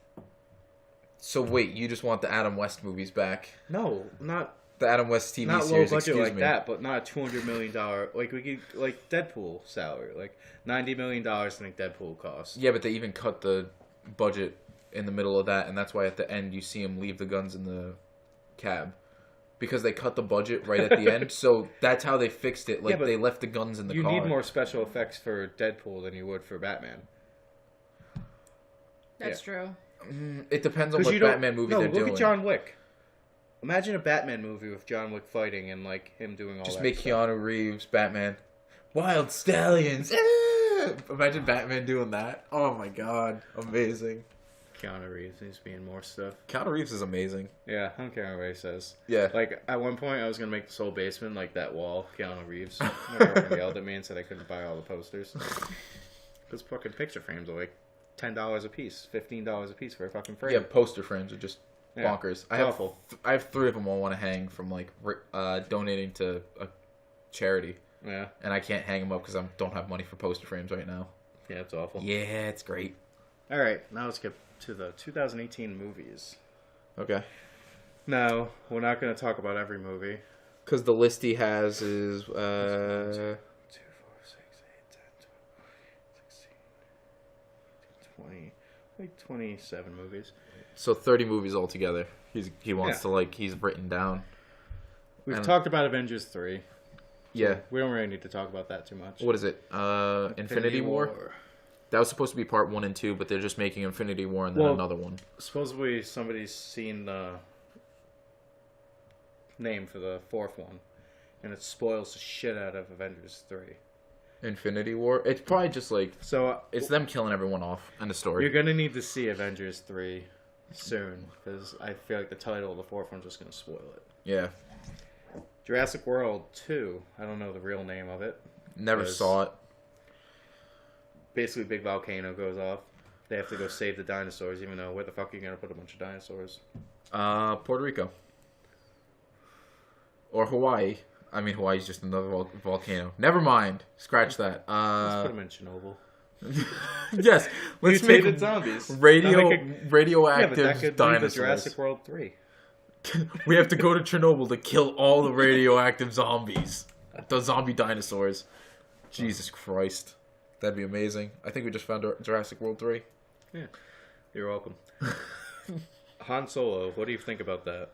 So wait, you just want the Adam West movies back? No, not... The Adam West TV Not low series, budget excuse like me. that, but not a $200 million. Like we could, like Deadpool salary, like $90 million. I think Deadpool costs. Yeah, but they even cut the budget in the middle of that, and that's why at the end you see him leave the guns in the cab. Because they cut the budget right at the end, so that's how they fixed it. Like, Yeah, but they left the guns in the car. You need more special effects for Deadpool than you would for Batman. That's true. It depends on 'Cause what you don't- Batman movie no, they're look doing. at John Wick. Imagine a Batman movie with John Wick fighting and like him doing all Just that make stuff. Keanu Reeves Batman. Wild Stallions. Ah! Imagine Batman doing that. Oh my god, amazing. Keanu Reeves needs to be in more stuff. Keanu Reeves is amazing. Yeah, I don't care what he says. Yeah. Like, at one point, I was going to make this whole basement like that wall, Keanu Reeves. My girlfriend yelled at me and said I couldn't buy all the posters. Those fucking picture frames are like $10 a piece, $15 a piece for a fucking frame. Yeah, poster frames are just Yeah, bonkers. I awful. have 3 of them I want to hang from like donating to a charity, Yeah, and I can't hang them up because I don't have money for poster frames right now. yeah, it's awful. Yeah, it's great. All right, now let's get to the 2018 movies. Okay. No, we're not going to talk about every movie. Because the list he has is 2, 4, 6, 8, 10, 12, 16, 20, like 27 movies. so 30 movies altogether. He wants Yeah. to he's written down. We've And- talked about Avengers 3. Yeah. We don't really need to talk about that too much. What is it? Infinity War? That was supposed to be part 1 and 2, but they're just making Infinity War and then Well- another one. Supposedly somebody's seen the name for the 4th one, and it spoils the shit out of Avengers 3. Infinity War? It's probably just So it's them killing everyone off and the story. you're gonna need to see Avengers 3 soon, because I feel like the title of the 4th one's just gonna spoil it. Yeah. Jurassic World 2. I don't know the real name of it. Never Because- saw it. Basically, big volcano goes off. They have to go save the dinosaurs, even though where the fuck are you gonna put a bunch of dinosaurs? Puerto Rico. Or Hawaii. I mean, Hawaii's just another volcano. Never mind. Scratch that. Let's put them in Chernobyl. Yes. Let's make Mutated zombies. radioactive Yeah, but that could be the dinosaurs. Jurassic World 3. We have to go to Chernobyl to kill all the radioactive zombies. The zombie dinosaurs. Jesus Christ. That'd be amazing. I think we just found Jurassic World 3. Yeah, you're welcome. Han Solo, what do you think about that?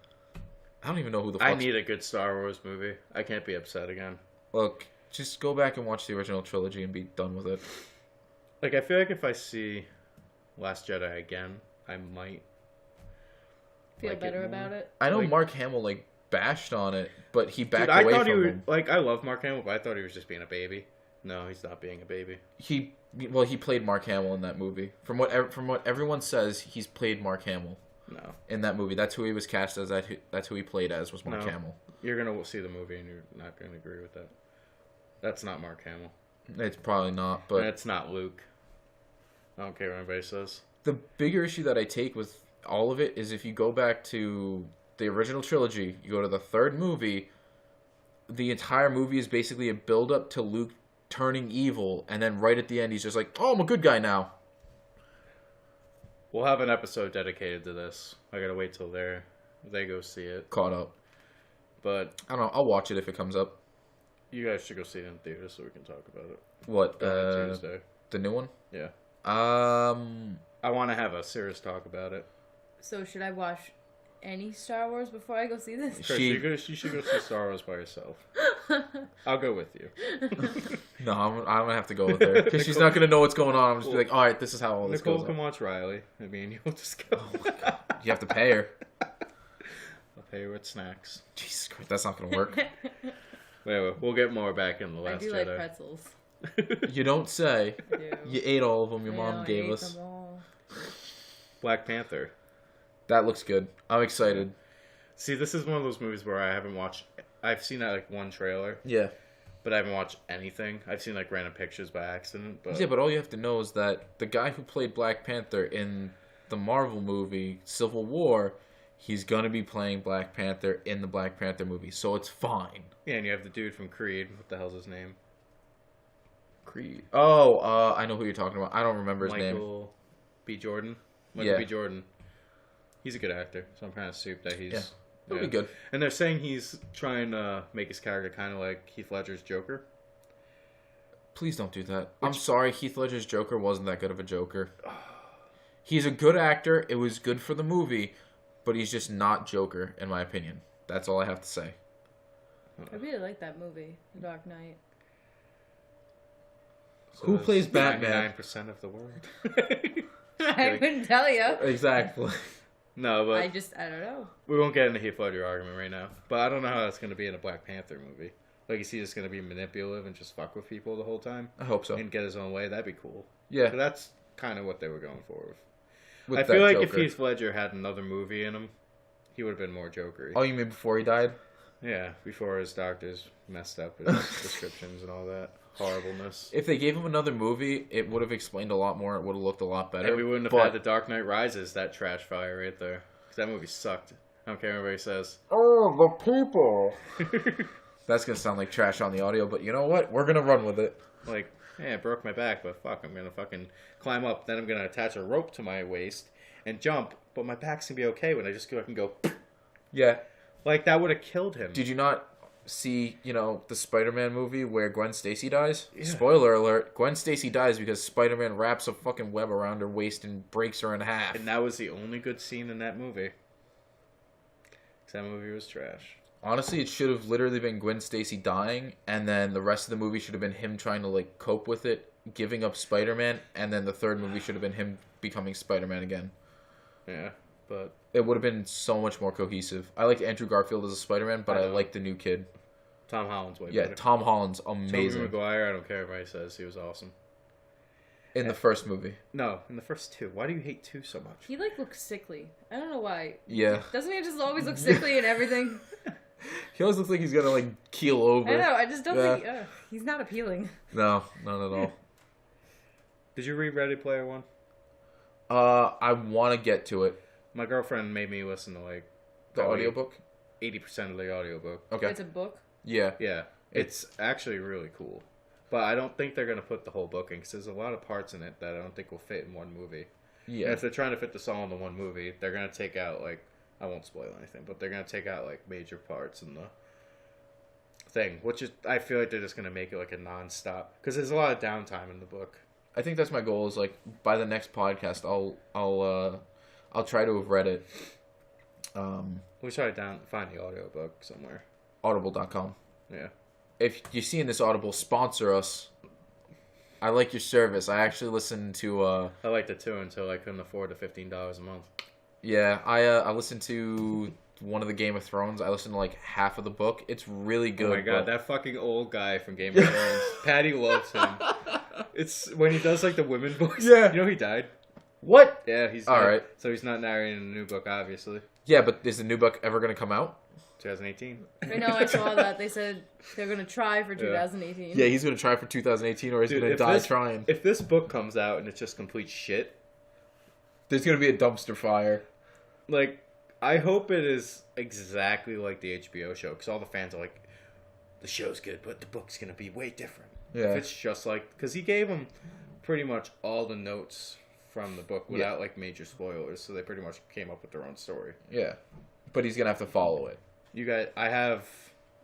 I don't even know who the I fuck. need a good Star Wars movie. I can't be upset again. Look, just go back and watch the original trilogy and be done with it. Like, I feel like if I see Last Jedi again, I might Feel like it better more. about it. I know Like- Mark Hamill bashed on it, but he backed Dude, I away thought from he him. was, I love Mark Hamill, but I thought he was just being a baby. No, he's not being a baby. He played Mark Hamill in that movie. From what everyone says, he's played Mark Hamill No. in that movie. That's who he was cast as. That's who he played as was Mark No. Hamill. You're going to see the movie and you're not going to agree with that. That's not Mark Hamill. It's probably not, And but it's not Luke. I don't care what anybody says. the bigger issue that I take with all of it is if you go back to the original trilogy, you go to the 3rd movie, the entire movie is basically a build up to Luke turning evil, and then right at the end he's just like, "Oh, I'm a good guy now." We'll have an episode dedicated to this. I gotta wait till they go see it. Caught up. But I don't know. I'll watch it if it comes up. you guys should go see it in theater so we can talk about it. What? On Tuesday. The new one? Yeah. I I want to have a serious talk about it. So should I watch any Star Wars before I go see this? Chris, you should go see Star Wars by yourself. I'll go with you. No, I'm gonna have to go with her because she's not gonna know what's going on. I'm just be like, all right, this is how all this Nicole goes. can watch Riley. I mean, you'll just go. You have to pay her. I'll pay you with snacks. Jesus Christ, that's not gonna work. Anyway, we'll get more back in The I Last do like Jedi. pretzels. You don't say. I do. You ate all of them. Your I mom know, I gave ate us. them all. Black Panther. That looks good. I'm excited. See, this is one of those movies where I haven't watched. I've seen like one trailer, Yeah. but I haven't watched anything. I've seen like random pictures by accident. But Yeah, but all you have to know is that the guy who played Black Panther in the Marvel movie Civil War, he's gonna be playing Black Panther in the Black Panther movie, so it's fine. yeah, and you have the dude from Creed. What the hell's his name? Creed. Oh, I know who you're talking about. I don't remember his name. Michael B. Jordan. Michael Yeah. B. Jordan. He's a good actor, so I'm kind of soup that he's. Yeah. It'll be good. And they're saying he's trying to make his character kind of like Heath Ledger's Joker. Please don't do that. I'm sorry, Heath Ledger's Joker wasn't that good of a Joker. He's a good actor. It was good for the movie, but he's just not Joker, in my opinion. That's all I have to say. I really like that movie, The Dark Knight. So Who that's plays Batman? 99% of the world. I couldn't tell you. Exactly. No, but I don't know. we won't get into Heath Ledger argument right now. But I don't know how that's going to be in a Black Panther movie. Like, is he just going to be manipulative and just fuck with people the whole time? I hope so. And get his own way? That'd be cool. Yeah. So that's kind of what they were going for. With I feel that like if Joker. Heath Ledger had another movie in him, he would have been more Jokery. Oh, you mean before he died? Yeah, before his doctors messed up his prescriptions and all that horribleness. If they gave him another movie, it would have explained a lot more. It would have looked a lot better. And we wouldn't have had The Dark Knight Rises, that trash fire right there. Because that movie sucked. I don't care what anybody says. Oh, the people. That's going to sound like trash on the audio, but you know what? We're going to run with it. Like, yeah, it broke my back, but fuck, I'm going to fucking climb up. Then I'm going to attach a rope to my waist and jump. But my back's going to be okay when I just go, I can go... Yeah. Like, that would have killed him. Did you not see, the Spider-Man movie where Gwen Stacy dies? Yeah. Spoiler alert, Gwen Stacy dies because Spider-Man wraps a fucking web around her waist and breaks her in half. And that was the only good scene in that movie. Because that movie was trash. Honestly, it should have literally been Gwen Stacy dying, and then the rest of the movie should have been him trying to, cope with it, giving up Spider-Man, and then the third movie should have been him becoming Spider-Man again. Yeah, but... It would have been so much more cohesive. I liked Andrew Garfield as a Spider-Man, but I like the new kid. Tom Holland's way Yeah, better. Tom Holland's Tobey amazing. Maguire, I don't care if anybody says he was awesome. In the first movie. No, in the first two. Why do you hate two so much? He looks sickly. I don't know why. Yeah. Doesn't he just always look sickly and everything? He always looks like he's gonna, keel over. I know. I just don't Yeah. think he's not appealing. No, not at all. Did you read Ready Player One? I want to get to it. My girlfriend made me listen to The probably audiobook? 80% of the audiobook. Okay. It's a book. Yeah. Yeah, it's actually really cool. But I don't think they're going to put the whole book in because there's a lot of parts in it that I don't think will fit in one movie. Yeah. And if they're trying to fit this all into one movie, they're going to take out, I won't spoil anything, but they're going to take out, major parts in the thing, which is, I feel like they're just going to make it, a non-stop. Because there's a lot of downtime in the book. I think that's my goal is, by the next podcast, I'll try to have read it. We try to find the audiobook somewhere. Audible.com. Yeah. If you're seeing this Audible, sponsor us. I like your service. I actually listened to... I liked it too until I couldn't afford the $15 a month. Yeah, I listened to one of the Game of Thrones. I listened to half of the book. It's really good. Oh my god, that fucking old guy from Game of Thrones. Patty loves him. It's when he does the women voice. Yeah. You know he died? What? Yeah, he's All dead. right. So he's not narrating the new book, obviously. Yeah, but is the new book ever going to come out? 2018. I know. I saw that they said they're gonna try for 2018. Yeah, he's going to try for 2018 or he's going to die trying. If this book comes out and it's just complete shit, There's going to be a dumpster fire. I hope it is exactly like the HBO show because all the fans are like, the show's good, but the book's going to be way different. Yeah. If it's just because he gave them pretty much all the notes from the book without major spoilers, so they pretty much came up with their own story. Yeah. But he's going to have to follow it. You guys, I have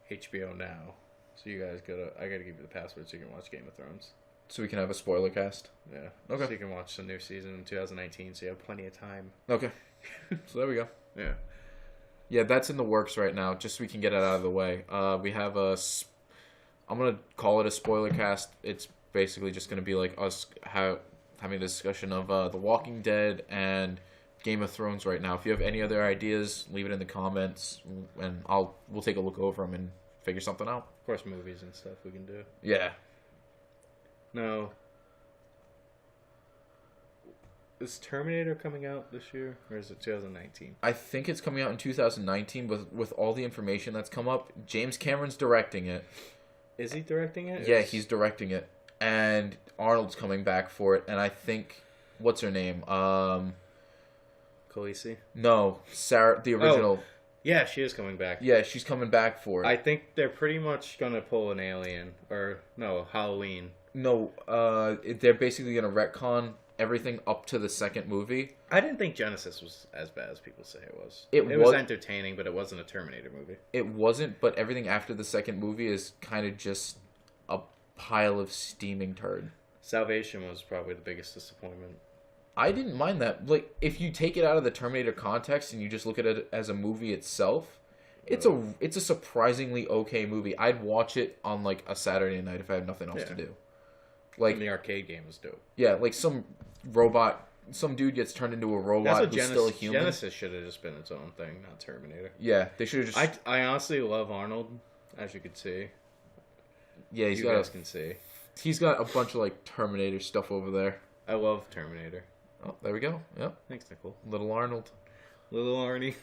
HBO now, so you guys I gotta give you the password so you can watch Game of Thrones. So we can have a spoiler cast. Yeah. Okay. So you can watch the new season in 2019, so you have plenty of time. Okay. So there we go. Yeah. Yeah, that's in the works right now, just so we can get it out of the way. We have I'm going to call it a spoiler cast. It's basically just going to be us having a discussion of The Walking Dead and Game of Thrones right now. If you have any other ideas, leave it in the comments, and we'll take a look over them and figure something out. Of course, movies and stuff we can do. Yeah. No. Is Terminator coming out this year, or is it 2019? I think it's coming out in 2019, but with all the information that's come up, James Cameron's directing it. Is he directing it? Yeah, he's directing it. And Arnold's coming back for it, and I think... What's her name? Khaleesi? No, Sarah, the original. Oh, yeah, she is coming back. Yeah, she's coming back for it. I think they're pretty much gonna pull an Alien, or no, Halloween. No, they're basically going to retcon everything up to the second movie. I didn't think Genesis was as bad as people say it was. It was entertaining, but it wasn't a Terminator movie. It wasn't, but everything after the second movie is kind of just a pile of steaming turd. Salvation was probably the biggest disappointment. I didn't mind that. If you take it out of the Terminator context and you just look at it as a movie itself, it's a surprisingly okay movie. I'd watch it on a Saturday night if I had nothing else to do. And the arcade game was dope. Yeah, some robot some dude gets turned into a That's robot what who's still a human. Genesis should have just been its own thing, not Terminator. Yeah, they should have just. I honestly love Arnold, as you can see. Yeah, You guys can see. He's got a bunch of like Terminator stuff over there. I love Terminator. Oh, there we go. Yep, Thanks, Nicole. little Arnold. Little Arnie.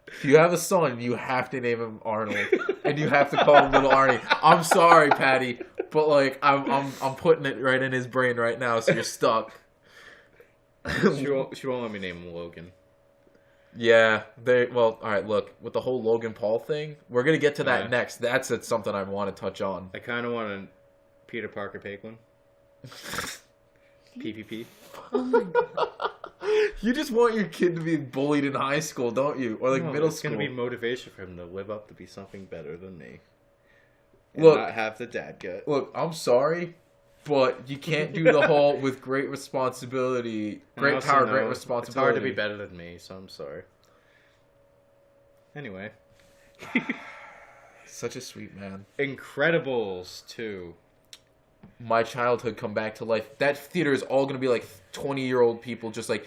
If you have a son, you have to name him Arnold, and you have to call him Little Arnie. I'm sorry, Patty, but like I'm putting it right in his brain right now, so you're stuck. she won't let me name him Logan. Yeah, all right. Look, with the whole Logan Paul thing, we're gonna get to that next. That's something I want to touch on. I kind of want a Peter Parker Paquin. PPP. Oh my god. You just want your kid to be bullied in high school, don't you? Or like middle it's school. It's gonna be motivation for him to live up to be something better than me. And Look, not have the dad gut. Look, I'm sorry, but you can't do the whole with great responsibility, great power, great responsibility. It's hard to be better than me, so I'm sorry. Anyway. Such a sweet man. Incredibles 2. My childhood come back to life. That theater is all going to be like 20-year-old people just like,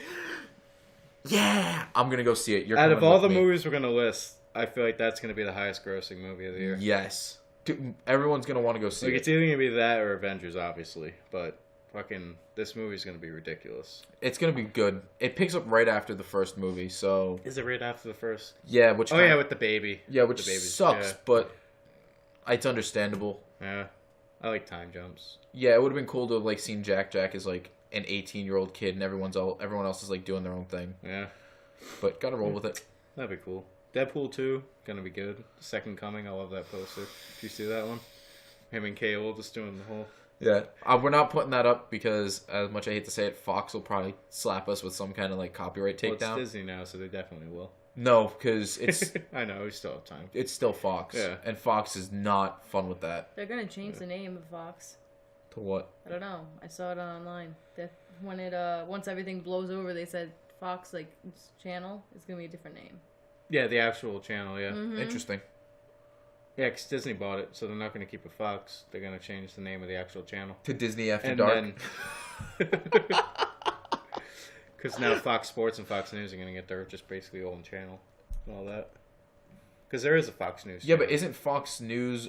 yeah, I'm going to go see it. You're Out of coming all with the me. movies we're going to list, I feel like that's going to be the highest grossing movie of the year. Yes. Dude, everyone's going to want to go see Like, it. it's either going to be that or Avengers, obviously. But fucking, this movie's going to be ridiculous. It's going to be good. It picks up right after the first movie, so... Is it right after the first? Yeah, which... Oh, yeah, with the baby. Yeah, which the sucks, but it's understandable. Yeah. I like time jumps. Yeah, it would have been cool to have like seen Jack as like an 18-year-old kid, and everyone else is like doing their own thing. Yeah. But gotta roll with it. That'd be cool. Deadpool 2, gonna be good. Second Coming, I love that poster. Did you see that one? Him and Cable just doing the whole... Yeah. We're not putting that up because, as much I hate to say it, Fox will probably slap us with some kind of like copyright takedown. Well, it's Disney now, so they definitely will. No, because it's I know, we still have time. it's still Fox. Yeah. And Fox is not fun with that. They're gonna change the name of Fox. To what? I don't know. I saw it online. That when it once everything blows over, they said Fox channel is gonna be a different name. Yeah, the actual channel, yeah. Mm-hmm. Interesting. Yeah, because Disney bought it, so they're not going to keep it Fox. They're going to change the name of the actual channel. To Disney After And Dark. then... Because now Fox Sports and Fox News are going to get their just basically own channel and all that. Because there is a Fox News Yeah, channel. but isn't Fox News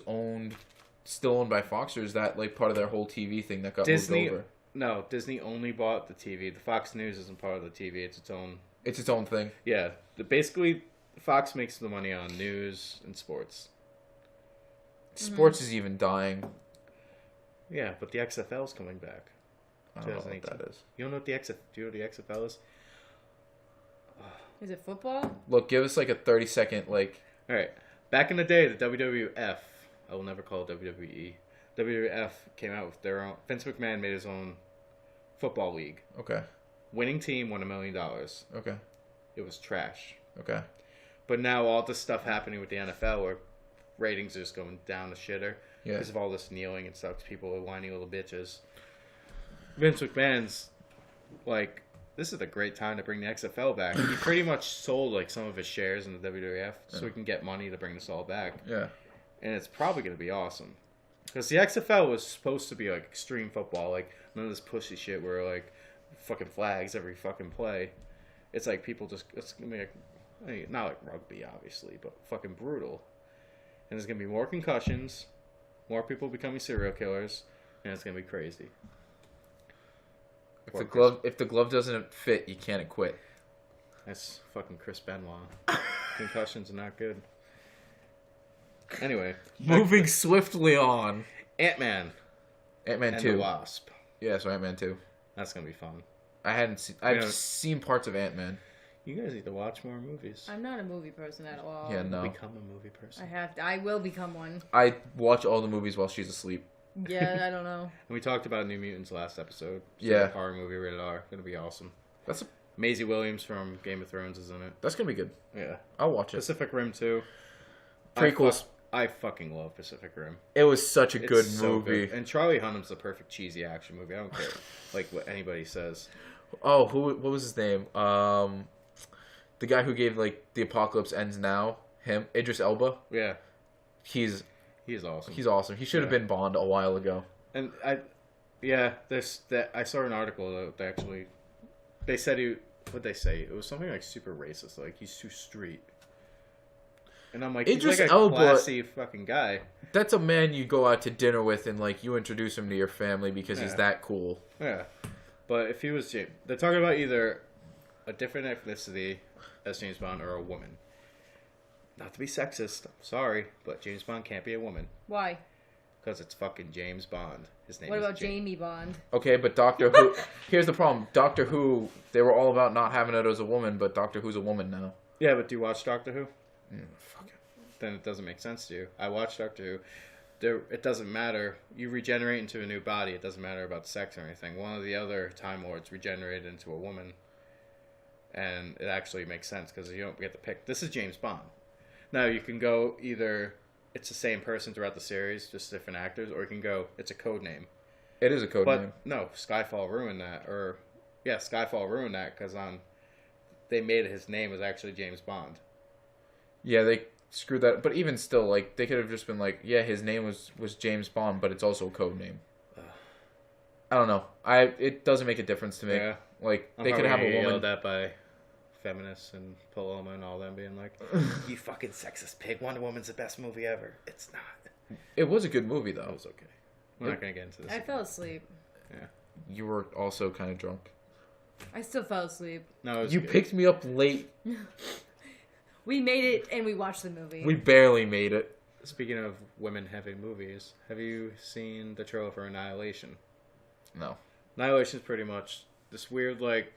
still owned by Fox, or is that like part of their whole TV thing that got Disney, moved over? No, Disney only bought the TV. The Fox News isn't part of the TV. It's its own... It's its own thing. Yeah. Basically, Fox makes the money on news and sports. Sports is even dying. Yeah, but the XFL's coming back. I don't know what that is. You don't know what the do you know what the XFL is? Is it football? Look, give us like a 30-second like. All right. Back in the day, the WWF, I will never call it WWE. WWF came out with their own. Vince McMahon made his own football league. Okay. Winning team won $1 million. Okay. It was trash. Okay. But now all this stuff happening with the NFL, where ratings are just going down the shitter because of all this kneeling and stuff. People are whiny little bitches. Vince McMahon's like, this is a great time to bring the XFL back. He pretty much sold like some of his shares in the WWF so he can get money to bring this all back. Yeah. And it's probably going to be awesome. Because the XFL was supposed to be like extreme football, like none of this pussy shit where like fucking flags every fucking play. It's like people just, it's going to be like, I mean, not like rugby obviously, but fucking brutal. And there's going to be more concussions, more people becoming serial killers, and it's going to be crazy. If the glove doesn't fit, you can't quit. That's fucking Chris Benoit. Concussions are not good. Anyway. Moving swiftly on. Ant-Man. Ant-Man and 2. the Wasp. Yeah, so Ant-Man 2. That's going to be fun. I've seen parts of Ant-Man. You guys need to watch more movies. I'm not a movie person at all. Yeah, no. Become a movie person. I will become one. I watch all the movies while she's asleep. Yeah, I don't know. And we talked about New Mutants last episode. Yeah. Horror movie, rated R. Gonna be awesome. That's Maisie Williams from Game of Thrones is in it. gonna be good. Yeah. I'll watch it. Pacific Rim 2. Prequels. I fucking love Pacific Rim. It was such a good It's so movie. good. And Charlie Hunnam's the perfect cheesy action movie. I don't care like what anybody says. Oh, what was his name? The guy who gave like The Apocalypse Ends Now. Him, Idris Elba. Yeah. He's He's awesome. awesome. He should have been Bond a while ago. And Yeah, there's that. I saw an article that actually, they said what'd they say? It was something like super racist, like he's too street. And I'm like, he's like a classy fucking guy. That's a man you go out to dinner with and like you introduce him to your family because he's that cool. Yeah, but if he was James, they're talking about either a different ethnicity as James Bond or a woman. Not to be sexist, I'm sorry, but James Bond can't be a woman. Why? Because it's fucking James Bond. His name What is about Jamie Bond? Okay, but Doctor Who... Here's the problem. Doctor Who, they were all about not having it as a woman, but Doctor Who's a woman now. Yeah, but do you watch Doctor Who? Fuck it. Then it doesn't make sense to you. I watch Doctor Who. It doesn't matter. You regenerate into a new body. It doesn't matter about sex or anything. One of the other Time Lords regenerated into a woman. And it actually makes sense because you don't get to pick. This is James Bond. Now, you can go either it's the same person throughout the series, just different actors, or you can go it's a code name. It is a code name. But no, Skyfall ruined that. Skyfall ruined that because they made it his name was actually James Bond. Yeah, they screwed that. But even still, like, they could have just been like, yeah, his name was James Bond, but it's also a code name. I don't know. It doesn't make a difference to me. Yeah. Like, they could have a woman. Yelled at by feminists and Paloma and all them being like, you fucking sexist pig. Wonder Woman's the best movie ever. It's not. It was a good movie, though. It was okay. We're not going to get into this. I fell asleep. Yeah. You were also kind of drunk. I still fell asleep. No, you picked me up late. We made it and we watched the movie. We barely made it. Speaking of women having movies, have you seen the trailer for Annihilation? No. Annihilation is pretty much this weird, like,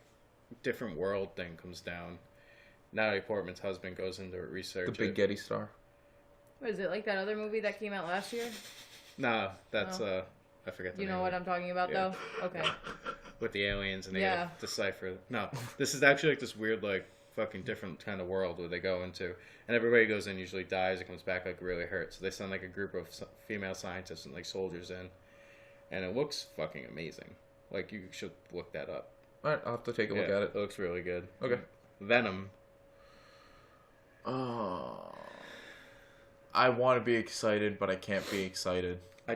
different world thing comes down. Natalie Portman's husband goes into research. The Big Getty Star. What is it, like that other movie that came out last year? Nah, that's, I forget the name. You know what I'm talking about, though? Okay. With the aliens and they gotta decipher. No, this is actually like this weird, like, fucking different kind of world where they go into. And everybody goes in, usually dies, and comes back, like, really hurt. So they send, like, a group of female scientists and, like, soldiers in. And it looks fucking amazing. Like, you should look that up. Alright, I'll have to take a look at it. It looks really good. Okay. Venom. Oh. I want to be excited, but I can't be excited. I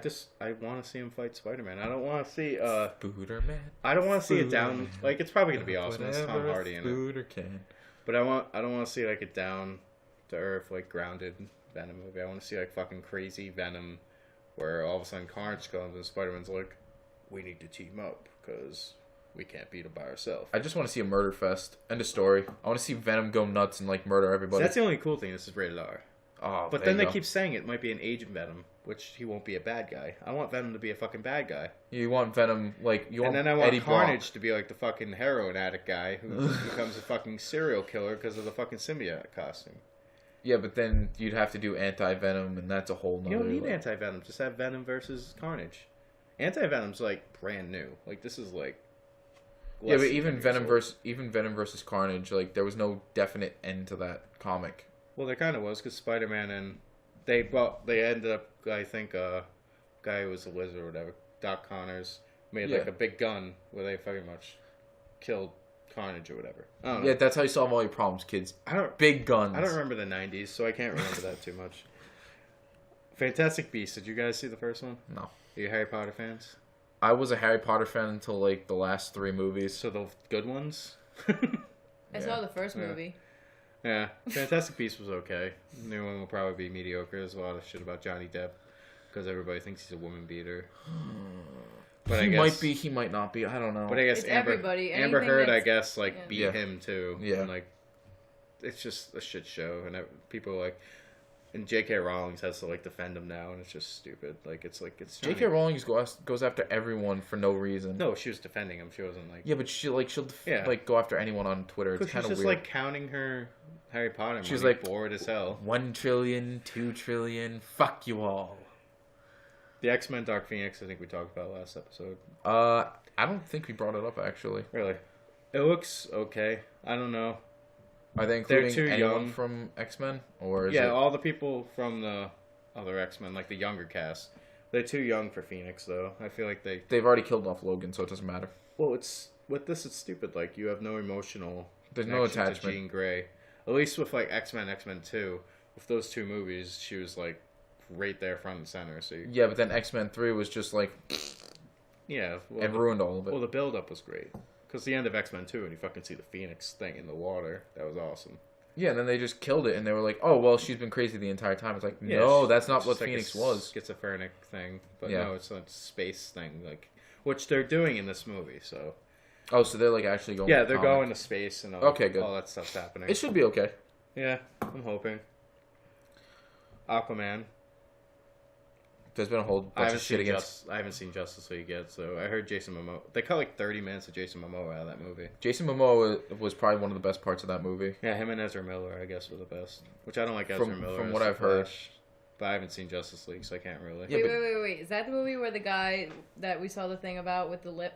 want to see him fight Spider-Man. I don't want to see, Spooderman. I don't want to see it down, like, it's probably going to be awesome. It's Tom Whatever Hardy in it. Spooder can. But I don't want to see, like, a down to earth, like, grounded Venom movie. I want to see, like, fucking crazy Venom where all of a sudden Carnage comes and Spider-Man's like, we need to team up because we can't beat him by ourselves. I just want to see a murder fest. End of story. I want to see Venom go nuts and, like, murder everybody. So that's the only cool thing. This is rated R. Oh, but then they keep saying it might be an agent Venom, which he won't be a bad guy. I want Venom to be a fucking bad guy. You want Venom, like, you want And then I want Eddie Carnage Brock to be like the fucking heroin addict guy who becomes a fucking serial killer because of the fucking symbiote costume. Yeah, but then you'd have to do anti-Venom, and that's a whole nother... You don't need anti-Venom. Just have Venom versus Carnage. Anti-Venom's, like, brand new. Like, this is, like... Yeah, but even Venom versus Carnage, like, there was no definite end to that comic. Well, there kind of was, because Spider-Man and... They ended up, I think, guy who was a lizard or whatever, Doc Connors, made, like, a big gun where they fucking much killed Carnage or whatever. I don't know. Yeah, that's how you solve all your problems, kids. Big guns. I don't remember the 90s, so I can't remember that too much. Fantastic Beasts. Did you guys see the first one? No. Are you Harry Potter fans? I was a Harry Potter fan until, like, the last 3 movies. So the good ones? I saw the first movie. Yeah. Fantastic Beasts was okay. The new one will probably be mediocre. There's a lot of shit about Johnny Depp because everybody thinks he's a woman beater. But he might be, he might not be. I don't know. But I guess It's everybody. Amber Anything Heard, I that's- guess, like, beat Yeah. him too. Yeah. And, like, it's just a shit show. And people are like... And J.K. Rowling has to, like, defend him now, and it's just stupid. Like, it's Johnny... J.K. Rowling goes after everyone for no reason. No, she was defending him. She wasn't, like... Yeah, but she'll go after anyone on Twitter. It's kind of weird. She's just, like, counting her Harry Potter money. She's like, bored as hell. 1 trillion, 2 trillion, fuck you all. The X-Men Dark Phoenix, I think we talked about last episode. I don't think we brought it up, actually. Really? It looks okay. I don't know. Are they including too anyone young. from X-Men? Or is Yeah, it... all the people from the other X-Men, like the younger cast. They're too young for Phoenix, though. I feel like They've already killed off Logan, so it doesn't matter. Well, with this, it's stupid. Like, you have no emotional... There's no connection to attachment. Jean Grey. At least with, like, X-Men 2, with those 2 movies, she was, like, right there front and center. So Yeah, but then X-Men 3 was just like... Yeah. Well, and ruined all of it. Well, the build-up was great. Because the end of X-Men 2, and you fucking see the Phoenix thing in the water. That was awesome. Yeah, and then they just killed it, and they were like, "Oh, well, she's been crazy the entire time." It's like, no, that's not what like Phoenix a was. Schizophrenic thing, but Yeah. no, it's a space thing, like which they're doing in this movie. So Oh, so they're like actually going. yeah, with they're comic. going to space and all, Okay, good. all that stuff's happening. It should be okay. Yeah, I'm hoping. Aquaman. There's been a whole bunch of shit against. I haven't seen Justice League yet, so I heard Jason Momoa. They cut like 30 minutes of Jason Momoa out of that movie. Jason Momoa was probably one of the best parts of that movie. Yeah, him and Ezra Miller, I guess, were the best. Which I don't like Ezra Miller. From as what the I've heard. Flash, but I haven't seen Justice League, so I can't really. Yeah, Wait. Is that the movie where the guy that we saw the thing about with the lip?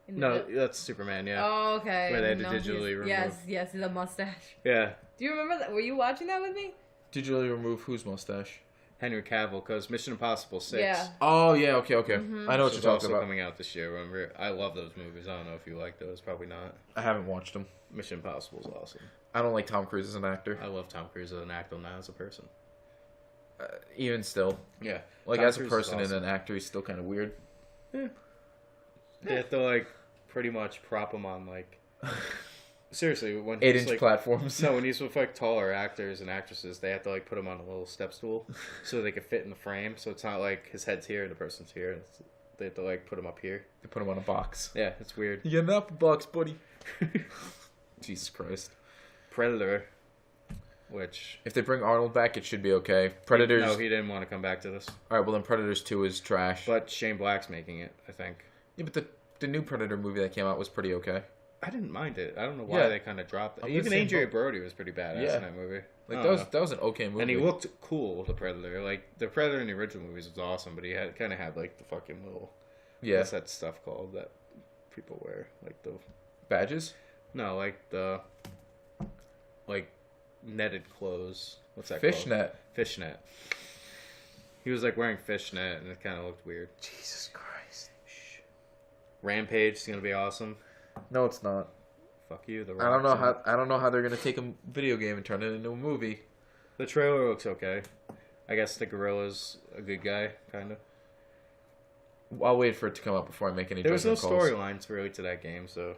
In the No, lip? that's Superman. Yeah. Oh, okay. Where they had to No, digitally remove. Yes, the mustache. Yeah. Do you remember that? Were you watching that with me? Digitally remove whose mustache? Henry Cavill, because Mission Impossible 6. Yeah. Oh yeah, okay. Mm-hmm. I know what Which is you're also talking about. coming out this year. Remember, I love those movies. I don't know if you like those. Probably not. I haven't watched them. Mission Impossible is awesome. I don't like Tom Cruise as an actor. I love Tom Cruise as an actor, not as a person. Even still, Yeah. like Tom as a Cruise is person awesome. and an actor, he's still kind of weird. They have to like pretty much prop him on like seriously when 8-inch like, platforms. No, when he's with like taller actors and actresses, they have to like put him on a little step stool so they can fit in the frame. So it's not like his head's here and the person's here. They have to like put him up here. They put him on a box. Yeah, it's weird. You get an apple box, buddy. Jesus Christ. Predator, which If they bring Arnold back, it should be okay. Predators. No, he didn't want to come back to this. All right, well then Predators 2 is trash. But Shane Black's making it, I think. Yeah, but the new Predator movie that came out was pretty okay. I didn't mind it. I don't know why Yeah. they kind of dropped it. I'm the Even same Adrian boat. Brody was pretty badass Yeah. in that movie. Like I that don't was know. that was an okay movie. And he looked cool, the Predator. Like the Predator in the original movies was awesome, but he had kind of had like the fucking little what's that stuff called that people wear, like the badges. no, like the like netted clothes. What's that? Fishnet. Called? Fishnet. He was like wearing fishnet, and it kind of looked weird. Jesus Christ. Rampage is gonna be awesome. No, it's not. Fuck you. The I don't know Rock's in it. how they're gonna take a video game and turn it into a movie. The trailer looks okay. I guess the gorilla's a good guy, kind of. I'll wait for it to come out before I make any. There was no judgment calls. storylines really to that game, so.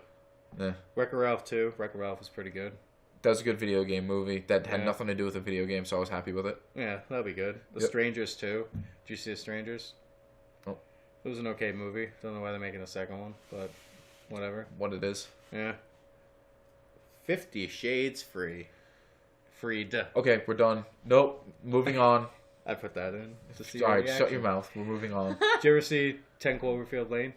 Yeah. Wreck-It Ralph 2. Wreck-It Ralph was pretty good. That was a good video game movie that had Yeah. nothing to do with a video game, so I was happy with it. Yeah, that'll be good. The Yep. Strangers 2. Did you see The Strangers? Oh. It was an okay movie. Don't know why they're making a second one, but whatever. What it is. Yeah. 50 Shades Free. Freed. Okay, we're done. Nope. Moving on. I put that in. To see All your right, shut reaction. your mouth. We're moving on. Did you ever see 10 Cloverfield Lane?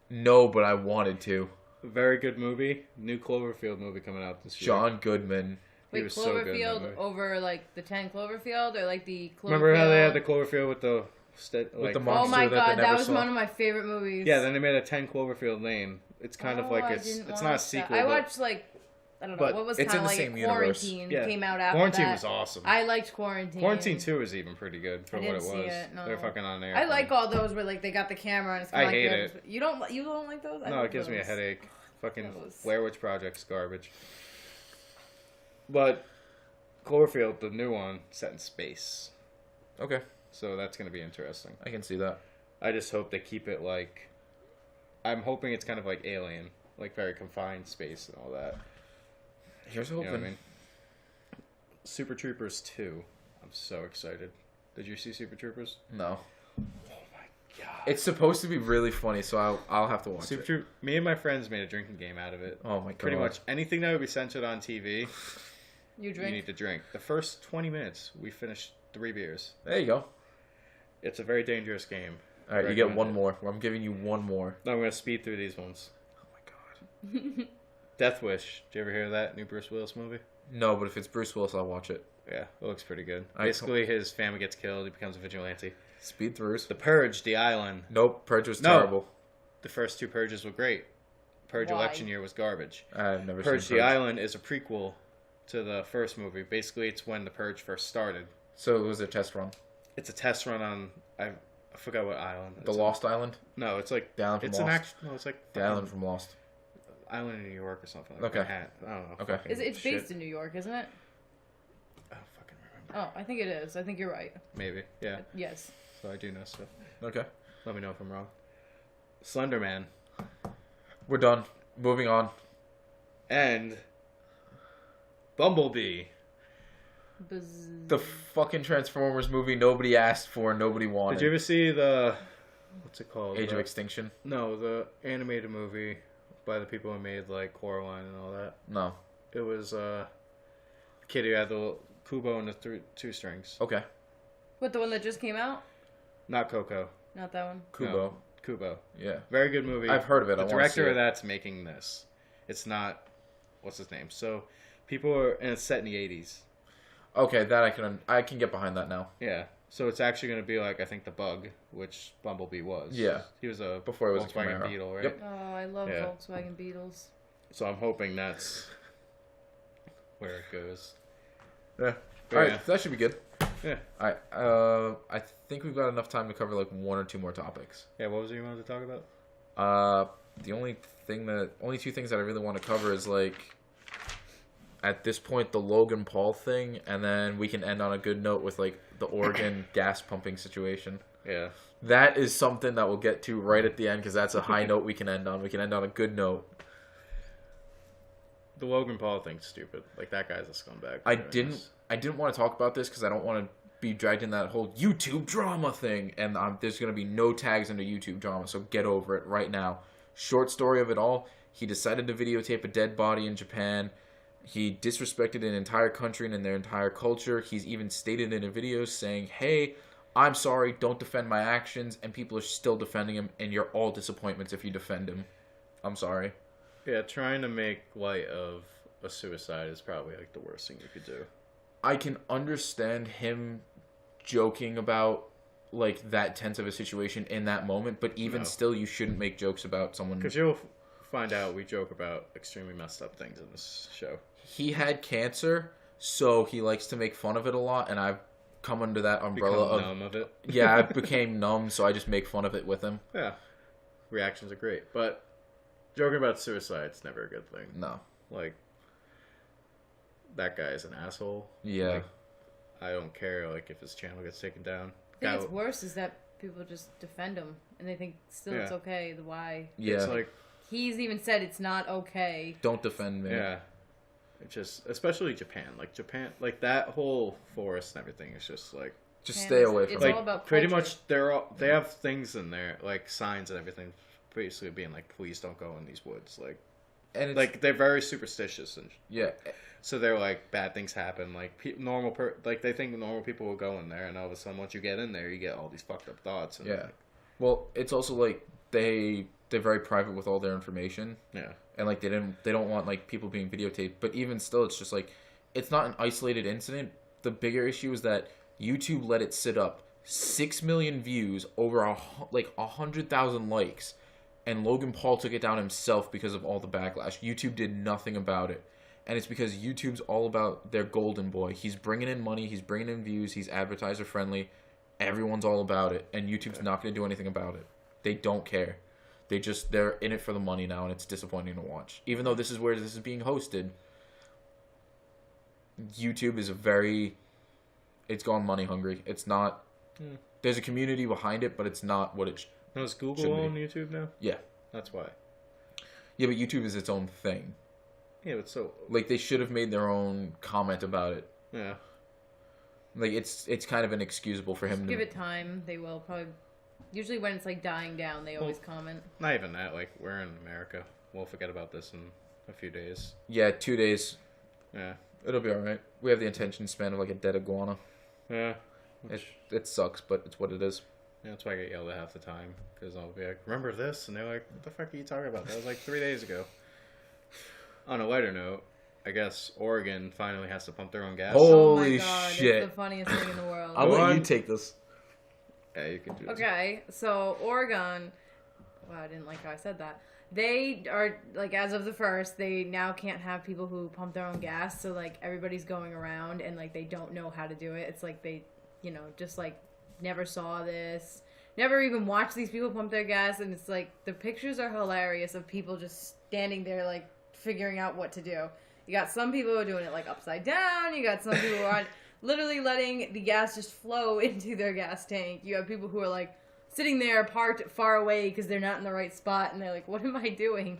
No, but I wanted to. Very good movie. New Cloverfield movie coming out this year. John Goodman. He Wait, was so good in that Cloverfield movie. over like the 10 Cloverfield or like the Cloverfield? Remember how they had the Cloverfield with the the Oh monster my that they god, never that was saw. one of my favorite movies. Yeah, then they made a 10 Cloverfield Lane. It's kind of Oh, like I it's didn't not a watch sequel. that. I but watched like I don't know but what was it's kind in of the like same universe. Quarantine Yeah. came out after Quarantine that. was awesome. I liked Quarantine. Quarantine 2 is even pretty good for I what didn't it was. see it, no. They're fucking on there. I like all those where like they got the camera and it's kind I of like hate those- You don't like those? I No, love it gives me a those. headache. Fucking Those. Blair Witch Project's garbage. But Cloverfield, the new one, set in space. Okay, So that's going to be interesting. I can see that. I just hope they keep it like... I'm hoping it's kind of like Alien. Like very confined space and all that. Here's You hoping. know what I mean? Super Troopers 2. I'm so excited. Did you see Super Troopers? No. Oh my god. It's supposed to be really funny, so I'll have to watch Super it. Troop. Me and my friends made a drinking game out of it. Oh my god. Pretty much anything that would be censored on TV, You you drink? need to drink. The first 20 minutes, we finished 3 beers. There you go. It's a very dangerous game. All right, you get one Recommend more. I'm giving you one more. it. I'm going to speed through these ones. Oh my god. Death Wish. Did you ever hear of that new Bruce Willis movie? No, but if it's Bruce Willis, I'll watch it. Yeah, it looks pretty good. I Basically, his family gets killed. He becomes a vigilante. Speed throughs. The Purge, The Island. Nope, Purge was No. terrible. The first 2 Purges were great. Purge Why? election year was garbage. I've never Purge, seen The Purge. Island is a prequel to the first movie. Basically, it's when the Purge first started. So it was a test run. It's a test run on... I forgot what island. The Lost Island? No, it's like... The island from It's Lost. an actual... No, it's like... The island from Lost. Island in New York or something like Okay. that. I don't know. Okay. Fucking It's shit. based in New York, isn't it? I don't fucking remember. Oh, I think it is. I think you're right. Maybe. Yeah. Yes. So I do know stuff. Okay. Let me know if I'm wrong. Slender Man, We're done. Moving on. and Bumblebee. The fucking Transformers movie nobody asked for, nobody wanted. Did you ever see the what's it called? Age of Extinction? No, the animated movie by the people who made like Coraline and all that. No. It was kid who had the little Kubo and the two strings. Okay. What, the one that just came out? Not Coco. Not that one. Kubo. No, Kubo. Yeah. Very good movie. I've heard of it. The I wanna director see of it. that's making this. It's not. What's his name? So people are, and it's set in the 80s. Okay, that I can get behind that now. Yeah. So it's actually going to be like, I think, the Bug, which Bumblebee was. Yeah. He was a Before it was a Volkswagen Camaro. Beetle, right? Yep. Oh, I love Yeah. Volkswagen Beetles. So I'm hoping that's where it goes. Yeah. But All right, yeah. that should be good. Yeah. All right. I think we've got enough time to cover like one or two more topics. Yeah, what was it you wanted to talk about? The only two things that I really want to cover is like, at this point, the Logan Paul thing, and then we can end on a good note with like the Oregon gas pumping situation. Yeah. That is something that we'll get to right at the end because that's a high note we can end on. We can end on a good note. The Logan Paul thing's stupid. Like, that guy's a scumbag. I didn't want to talk about this because I don't want to be dragged in that whole YouTube drama thing, and there's going to be no tags into YouTube drama, so get over it right now. Short story of it all, he decided to videotape a dead body in Japan. He disrespected an entire country and their entire culture. He's even stated in a video saying, hey, I'm sorry, don't defend my actions, and people are still defending him, and you're all disappointments if you defend him. I'm sorry. Yeah, trying to make light of a suicide is probably like the worst thing you could do. I can understand him joking about like that tense of a situation in that moment, but even still, you shouldn't make jokes about someone. Because you'll find out we joke about extremely messed up things in this show. He had cancer, so he likes to make fun of it a lot, and I've come under that umbrella Become numb of it. Yeah, I became numb, so I just make fun of it with him. Yeah, reactions are great, but joking about suicide's never a good thing. No. Like, that guy is an asshole. Yeah. Like, I don't care, like, if his channel gets taken down. I think it's worse is that people just defend him and they think still it's okay. The why? Yeah. It's like, He's even said it's not okay. don't defend me. yeah. It just, especially Japan, like that whole forest and everything is just like, Just Man, stay away from it's it. like all about pretty culture. much they have things in there, like signs and everything, basically being like, please don't go in these woods. Like, And it's, like they're very superstitious, and yeah. so they're like, bad things happen. Like like they think normal people will go in there, and all of a sudden, once you get in there, you get all these fucked up thoughts. And Yeah. Well, it's also like they're very private with all their information. Yeah. And like they don't want like people being videotaped, but even still, it's just like it's not an isolated incident. The bigger issue is that YouTube let it sit up 6 million views, over 100,000 likes, and Logan Paul took it down himself because of all the backlash. YouTube did nothing about it, and it's because YouTube's all about their golden boy. He's bringing in money, he's bringing in views, he's advertiser friendly. Everyone's all about it, and YouTube's not going to do anything about it. They don't care. They're in it for the money now, and it's disappointing to watch. Even though this is where this is being hosted, YouTube is it's gone money hungry. It's not. There's a community behind it, but it's not what it. Now, is Should Google be. on YouTube now? Yeah, That's why. yeah, but YouTube is its own thing. Yeah, but so Like they should have made their own comment about it. yeah. Like it's kind of inexcusable for him to Give it time. They will probably. Usually when it's like dying down, they always comment. Not even that. Like, we're in America. We'll forget about this in a few days. Yeah, 2 days. Yeah. It'll be all right. We have the attention span of like a dead iguana. Yeah. It sucks, but it's what it is. Yeah, that's why I get yelled at half the time. Because I'll be like, remember this? And they're like, what the fuck are you talking about? That was like 3 days ago. On a lighter note, I guess Oregon finally has to pump their own gas. Oh. Oh my Holy god, shit. it's the funniest thing in the world. I'll Go let you on. take this. Yeah, you can do this. Okay, so Oregon. Wow, I didn't like how I said that. They are, like, as of the 1st, they now can't have people who pump their own gas. So, like, everybody's going around and, like, they don't know how to do it. It's like they, just, like, never saw this. Never even watched these people pump their gas. And it's, like, the pictures are hilarious of people just standing there, like, figuring out what to do. You got some people who are doing it, like, upside down. You got some people who are literally letting the gas just flow into their gas tank. You have people who are, like, sitting there parked far away because they're not in the right spot, and they're like, "What am I doing?"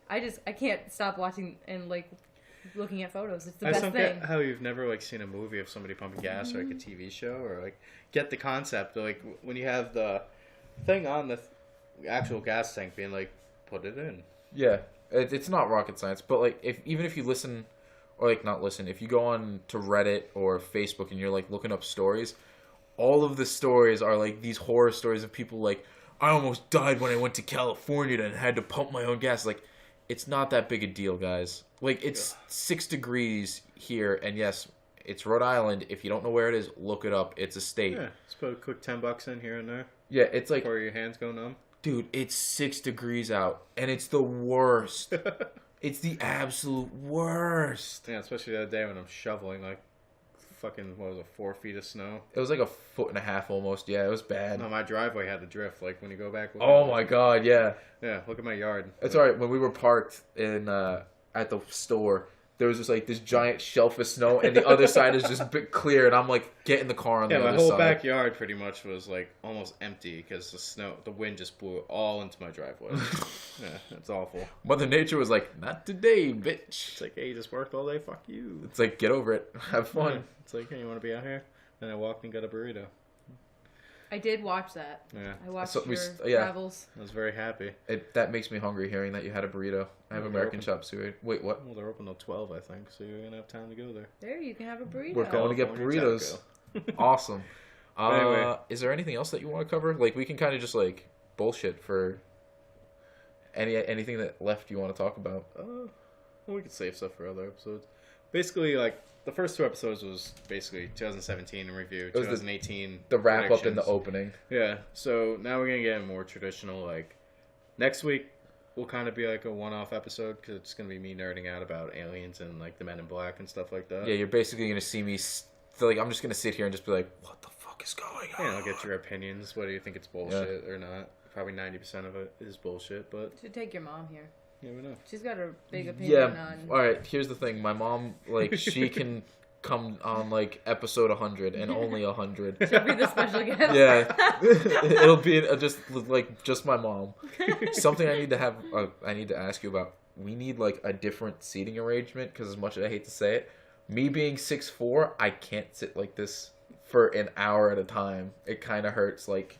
I can't stop watching and like looking at photos. It's the best don't thing. get how you've never like seen a movie of somebody pumping gas or like a TV show or like get the concept like when you have the thing on the actual gas tank being like put it in. Yeah, it's not rocket science, but like even if you listen or like not listen, if you go on to Reddit or Facebook and you're like looking up stories, all of the stories are like these horror stories of people like, I almost died when I went to California and had to pump my own gas. Like, it's not that big a deal, guys. Like, it's 6 degrees here, and yes, it's Rhode Island. If you don't know where it is, look it up. It's a state. Yeah, just put a quick $10 in here and there. Yeah, it's like, before your hands go numb. Dude, it's 6 degrees out, and it's the worst. It's the absolute worst. Yeah, especially the other day when I'm shoveling like fucking, what was it, 4 feet of snow? It was like 1.5 feet almost. Yeah, it was bad. No, my driveway had to drift. Like when you go back. Oh my god, yeah. Yeah, look at my yard. It's alright. When we were parked in at the store, there was just like this giant shelf of snow, and the other side is just bit clear, and I'm like, get in the car on the other side. Yeah, my whole backyard pretty much was like almost empty because the wind just blew it all into my driveway. Yeah, it's awful. Mother Nature was like, not today, bitch. It's like, hey, you just worked all day, fuck you. It's like, get over it. Have fun. Yeah. It's like, hey, you want to be out here? And I walked and got a burrito. I did watch that. Yeah. I watched So your travels. I was very happy. That makes me hungry hearing that you had a burrito. I have American chop suey. Wait, what? Well, they're open till 12, I think, so you're going to have time to go there. There, you can have a burrito. We're going to get burritos. Awesome. Anyway. Is there anything else that you want to cover? Like, we can kind of just, like, bullshit for anything that left you want to talk about. Well, we could save stuff for other episodes. Basically, like, the first 2 episodes was basically 2017 in review, 2018 the wrap up and the opening. Yeah, so now we're going to get more traditional, like, next week will kind of be like a one-off episode because it's going to be me nerding out about aliens and, like, the Men in Black and stuff like that. Yeah, you're basically going to see me, like, I'm just going to sit here and just be like, what the fuck is going on? Yeah, I'll get your opinions, whether you think it's bullshit or not. Probably 90% of it is bullshit, but... You should take your mom here. You never know. She's got a big opinion on... Alright, here's the thing. My mom, like, she can come on, like, episode 100 and only 100. She'll be the special guest. Yeah. It'll be just my mom. Something I need to ask you about. We need, like, a different seating arrangement, because as much as I hate to say it, me being 6'4", I can't sit like this for an hour at a time. It kind of hurts, like,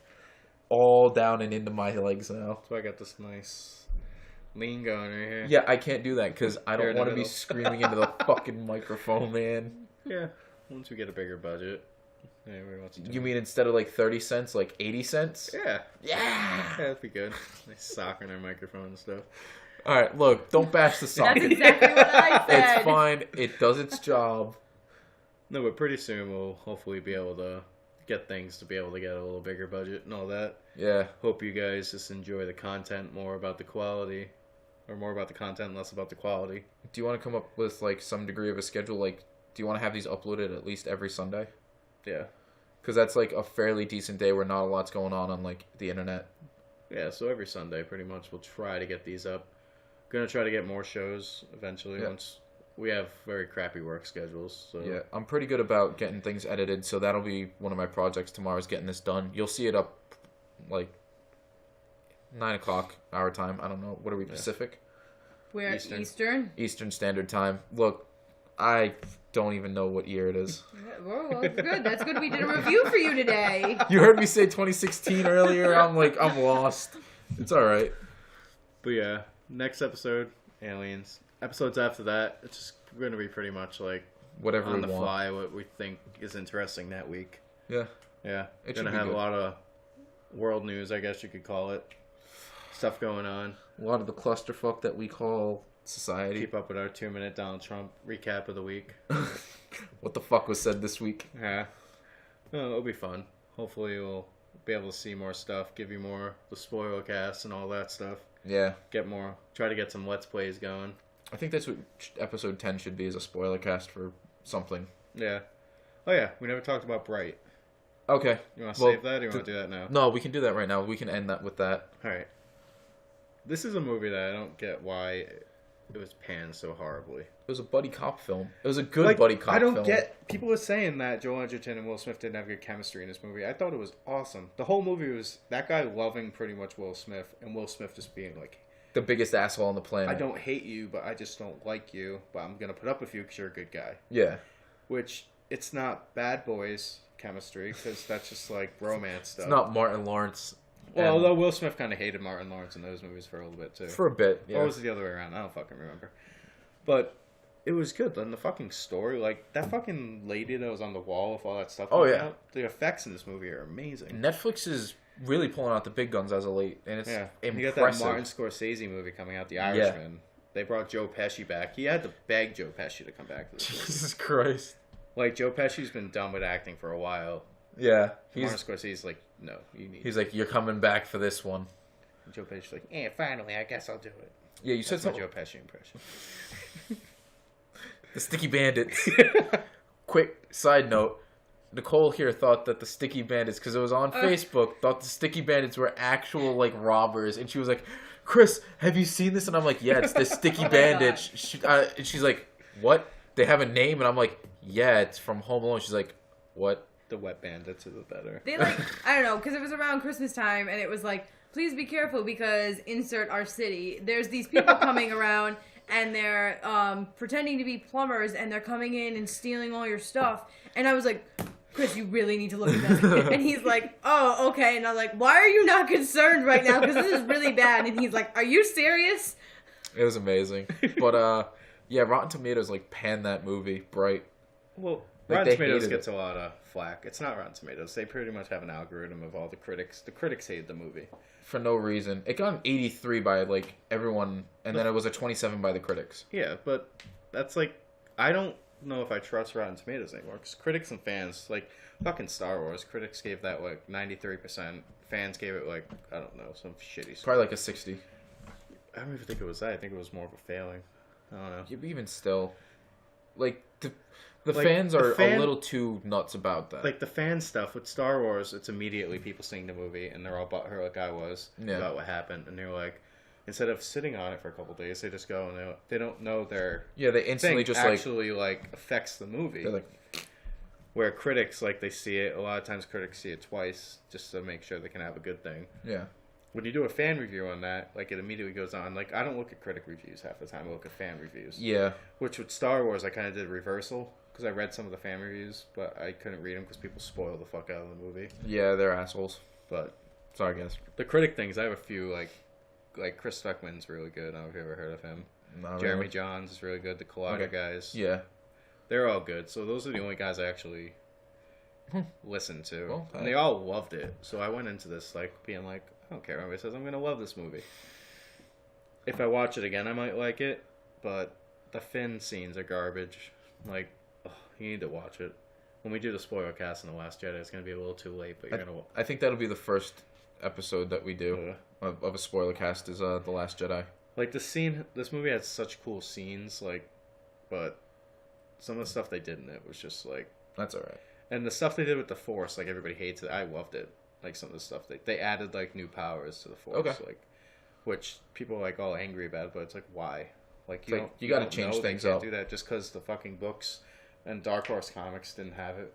all down and into my legs now. So I got this nice... lean going right here. Yeah, I can't do that because I don't want to be screaming into the fucking microphone, man. Yeah, once we get a bigger budget. Anyway, You mean instead of like 30 cents, like 80 cents? Yeah. Yeah. Yeah, that'd be good. Nice sock in our microphone and stuff. All right, look, don't bash the sock. That's exactly what I said. It's fine. It does its job. No, but pretty soon we'll hopefully be able to get things to be able to get a little bigger budget and all that. Yeah. Hope you guys just enjoy the content more about the quality. Or more about the content, less about the quality. Do you want to come up with like some degree of a schedule? Like, do you want to have these uploaded at least every Sunday? Yeah. Because that's like a fairly decent day where not a lot's going on like the internet. Yeah, so every Sunday pretty much we'll try to get these up. Gonna try to get more shows eventually once we have very crappy work schedules. So. Yeah, I'm pretty good about getting things edited, so that'll be one of my projects tomorrow is getting this done. You'll see it up like 9 o'clock our time. I don't know. What are we, Pacific? We're Eastern. Eastern Standard Time. Look, I don't even know what year it is. Well, good. That's good. We did a review for you today. You heard me say 2016 earlier. I'm lost. It's all right. But yeah, next episode, aliens. Episodes after that, it's just going to be pretty much like whatever on we the want. fly, what we think is interesting that week. Yeah. Yeah. It Gonna should be have good. a lot of world news, I guess you could call it. Stuff going on. A lot of the clusterfuck that we call society. Keep up with our 2-minute Donald Trump recap of the week. What the fuck was said this week? Yeah. Oh, it'll be fun. Hopefully we'll be able to see more stuff, give you more the spoiler cast and all that stuff. Yeah. Try to get some Let's Plays going. I think that's what episode 10 should be, is a spoiler cast for something. Yeah. Oh yeah, we never talked about Bright. Okay. You want to save that or you want to do that now? No, we can do that right now. We can end that with that. Alright. This is a movie that I don't get why it was panned so horribly. It was a buddy cop film. It was a good buddy cop film. I don't get... People were saying that Joel Edgerton and Will Smith didn't have good chemistry in this movie. I thought it was awesome. The whole movie was that guy loving pretty much Will Smith, and Will Smith just being like... The biggest asshole on the planet. I don't hate you, but I just don't like you, but I'm going to put up with you because you're a good guy. Yeah. Which, it's not Bad Boys chemistry, because that's just like romance stuff. It's not Martin Lawrence. Well, although Will Smith kind of hated Martin Lawrence in those movies for a little bit, too. For a bit, yeah. Or was it the other way around? I don't fucking remember. But it was good. And the fucking story, like, that fucking lady that was on the wall with all that stuff. Oh, yeah. Out, the effects in this movie are amazing. Netflix is really pulling out the big guns as of late, and it's impressive. You got that Martin Scorsese movie coming out, The Irishman. Yeah. They brought Joe Pesci back. He had to beg Joe Pesci to come back to this movie. Jesus Christ. Like, Joe Pesci's been done with acting for a while. Yeah. Martin Scorsese's like, no, you need... He's like, you're coming back for this one. And Joe Pesci's like, finally, I guess I'll do it. Yeah, you said something. Joe Pesci impression. The Sticky Bandits. Quick side note. Nicole here thought that the Sticky Bandits, because it was on Facebook, thought the Sticky Bandits were actual, like, robbers. And she was like, Chris, have you seen this? And I'm like, yeah, it's the Sticky Bandits. And she's like, what? They have a name? And I'm like, yeah, it's from Home Alone. She's like, what? The Wet Bandits are the better. They, like, I don't know, because it was around Christmas time, and it was like, please be careful, because insert our city. There's these people coming around, and they're pretending to be plumbers, and they're coming in and stealing all your stuff. And I was like, Chris, you really need to look at that. And he's like, oh, okay. And I'm like, why are you not concerned right now? Because this is really bad. And he's like, are you serious? It was amazing. But, yeah, Rotten Tomatoes, like, panned that movie bright. Well, like, Rotten Tomatoes gets a lot of flack. It's not Rotten Tomatoes. They pretty much have an algorithm of all the critics. The critics hate the movie. For no reason. It got an 83 by, like, everyone, and then it was a 27 by the critics. Yeah, but that's, like, I don't know if I trust Rotten Tomatoes anymore, because critics and fans, like, fucking Star Wars, critics gave that, like, 93%. Fans gave it, like, I don't know, some shitty stuff. Probably like a 60. I don't even think it was that. I think it was more of a failing. I don't know. Yeah, but even still, like, the fans are a little too nuts about that. Like, the fan stuff with Star Wars, it's immediately people seeing the movie, and they're all butthurt like I was about what happened, and they're like, instead of sitting on it for a couple days, they just go and they don't know their they instantly just actually like affects the movie. They're like, where critics, like, they see it, a lot of times critics see it twice just to make sure they can have a good thing. Yeah. When you do a fan review on that, like, it immediately goes on. Like, I don't look at critic reviews half the time. I look at fan reviews. Yeah. Which with Star Wars, I kind of did reversal. Because I read some of the fan reviews, but I couldn't read them because people spoil the fuck out of the movie. Yeah, they're assholes. But sorry, guys. The critic things, I have a few, like Chris Speckman's really good. I don't know if you ever heard of him. Not Jeremy really. Johns is really good. The Collider guys. Yeah. They're all good. So those are the only guys I actually listened to. Well, and they all loved it. So I went into this, like, being like, I don't care what anybody says. I'm going to love this movie. If I watch it again, I might like it. But the Finn scenes are garbage. Like, you need to watch it. When we do the spoiler cast in The Last Jedi, it's going to be a little too late, but you're going to... I think that'll be the first episode that we do of a spoiler cast is The Last Jedi. Like, this movie had such cool scenes, like, but some of the stuff they did in it was just, like... That's alright. And the stuff they did with the Force, like, everybody hates it. I loved it. Like, some of the stuff they added, like, new powers to the Force. Okay. Like, which people are, like, all angry about, but it's like, why? Like, you gotta change things up. Do that just because the fucking books and Dark Horse Comics didn't have it.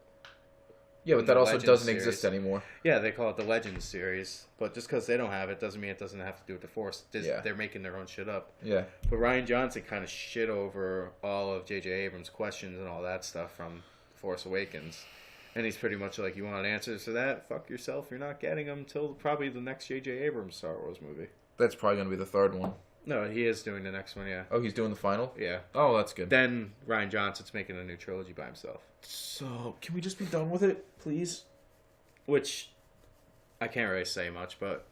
Yeah, but that also doesn't exist anymore. Yeah, they call it the Legends series, but just because they don't have it doesn't mean it doesn't have to do with the Force. They're making their own shit up. Yeah. But Rian Johnson kind of shit over all of J.J. Abrams' questions and all that stuff from Force Awakens. And he's pretty much like, you want answers to that? Fuck yourself. You're not getting them until probably the next J.J. Abrams Star Wars movie. That's probably going to be the third one. No, he is doing the next one, yeah. Oh, he's doing the final? Yeah. Oh, that's good. Then Rian Johnson's making a new trilogy by himself. So, can we just be done with it, please? Which, I can't really say much, but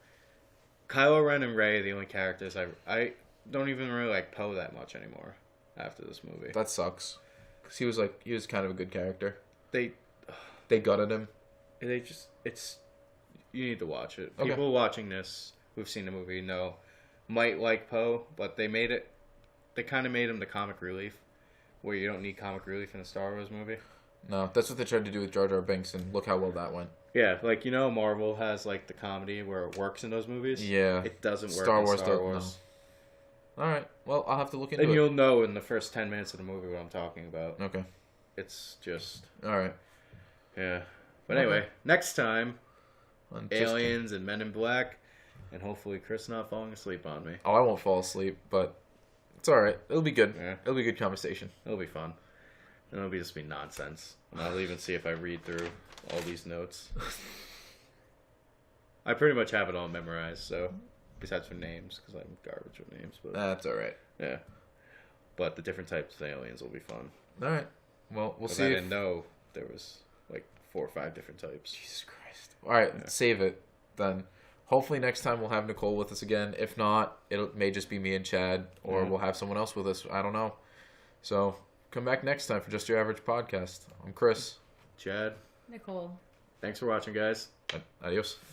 Kylo Ren and Rey are the only characters I don't even really like Poe that much anymore after this movie. That sucks. Because he was kind of a good character. They gutted him. You need to watch it. Okay. People watching this who've seen the movie might like Poe, but they kind of made him the comic relief, where you don't need comic relief in a Star Wars movie. No, that's what they tried to do with Jar Jar Binks, and look how well that went. Yeah, like, Marvel has, like, the comedy where it works in those movies. Yeah. It doesn't work Star in Wars Star Wars. All right. Well, I'll have to look into And it. you'll know in the first 10 minutes of the movie what I'm talking about. Okay. It's just... All right. Yeah. But Okay. anyway, next time, I'm just- aliens and Men in Black, and hopefully Chris not falling asleep on me. Oh, I won't fall asleep, but it's all right. It'll be good. Yeah. It'll be a good conversation. It'll be fun. And it'll just be nonsense. And I'll even see if I read through all these notes. I pretty much have it all memorized, so... Besides for names, because I'm garbage with names. But That's all right. yeah. But the different types of aliens will be fun. All right. Well, we'll Because see. I if- didn't know there was like 4 or 5 different types. Jesus Christ. All right, Yeah. save it then. Hopefully next time we'll have Nicole with us again. If not, it may just be me and Chad, or Yeah. we'll have someone else with us. I don't know. So come back next time for Just Your Average Podcast. I'm Chris. Chad, Nicole. thanks for watching, guys. Adios.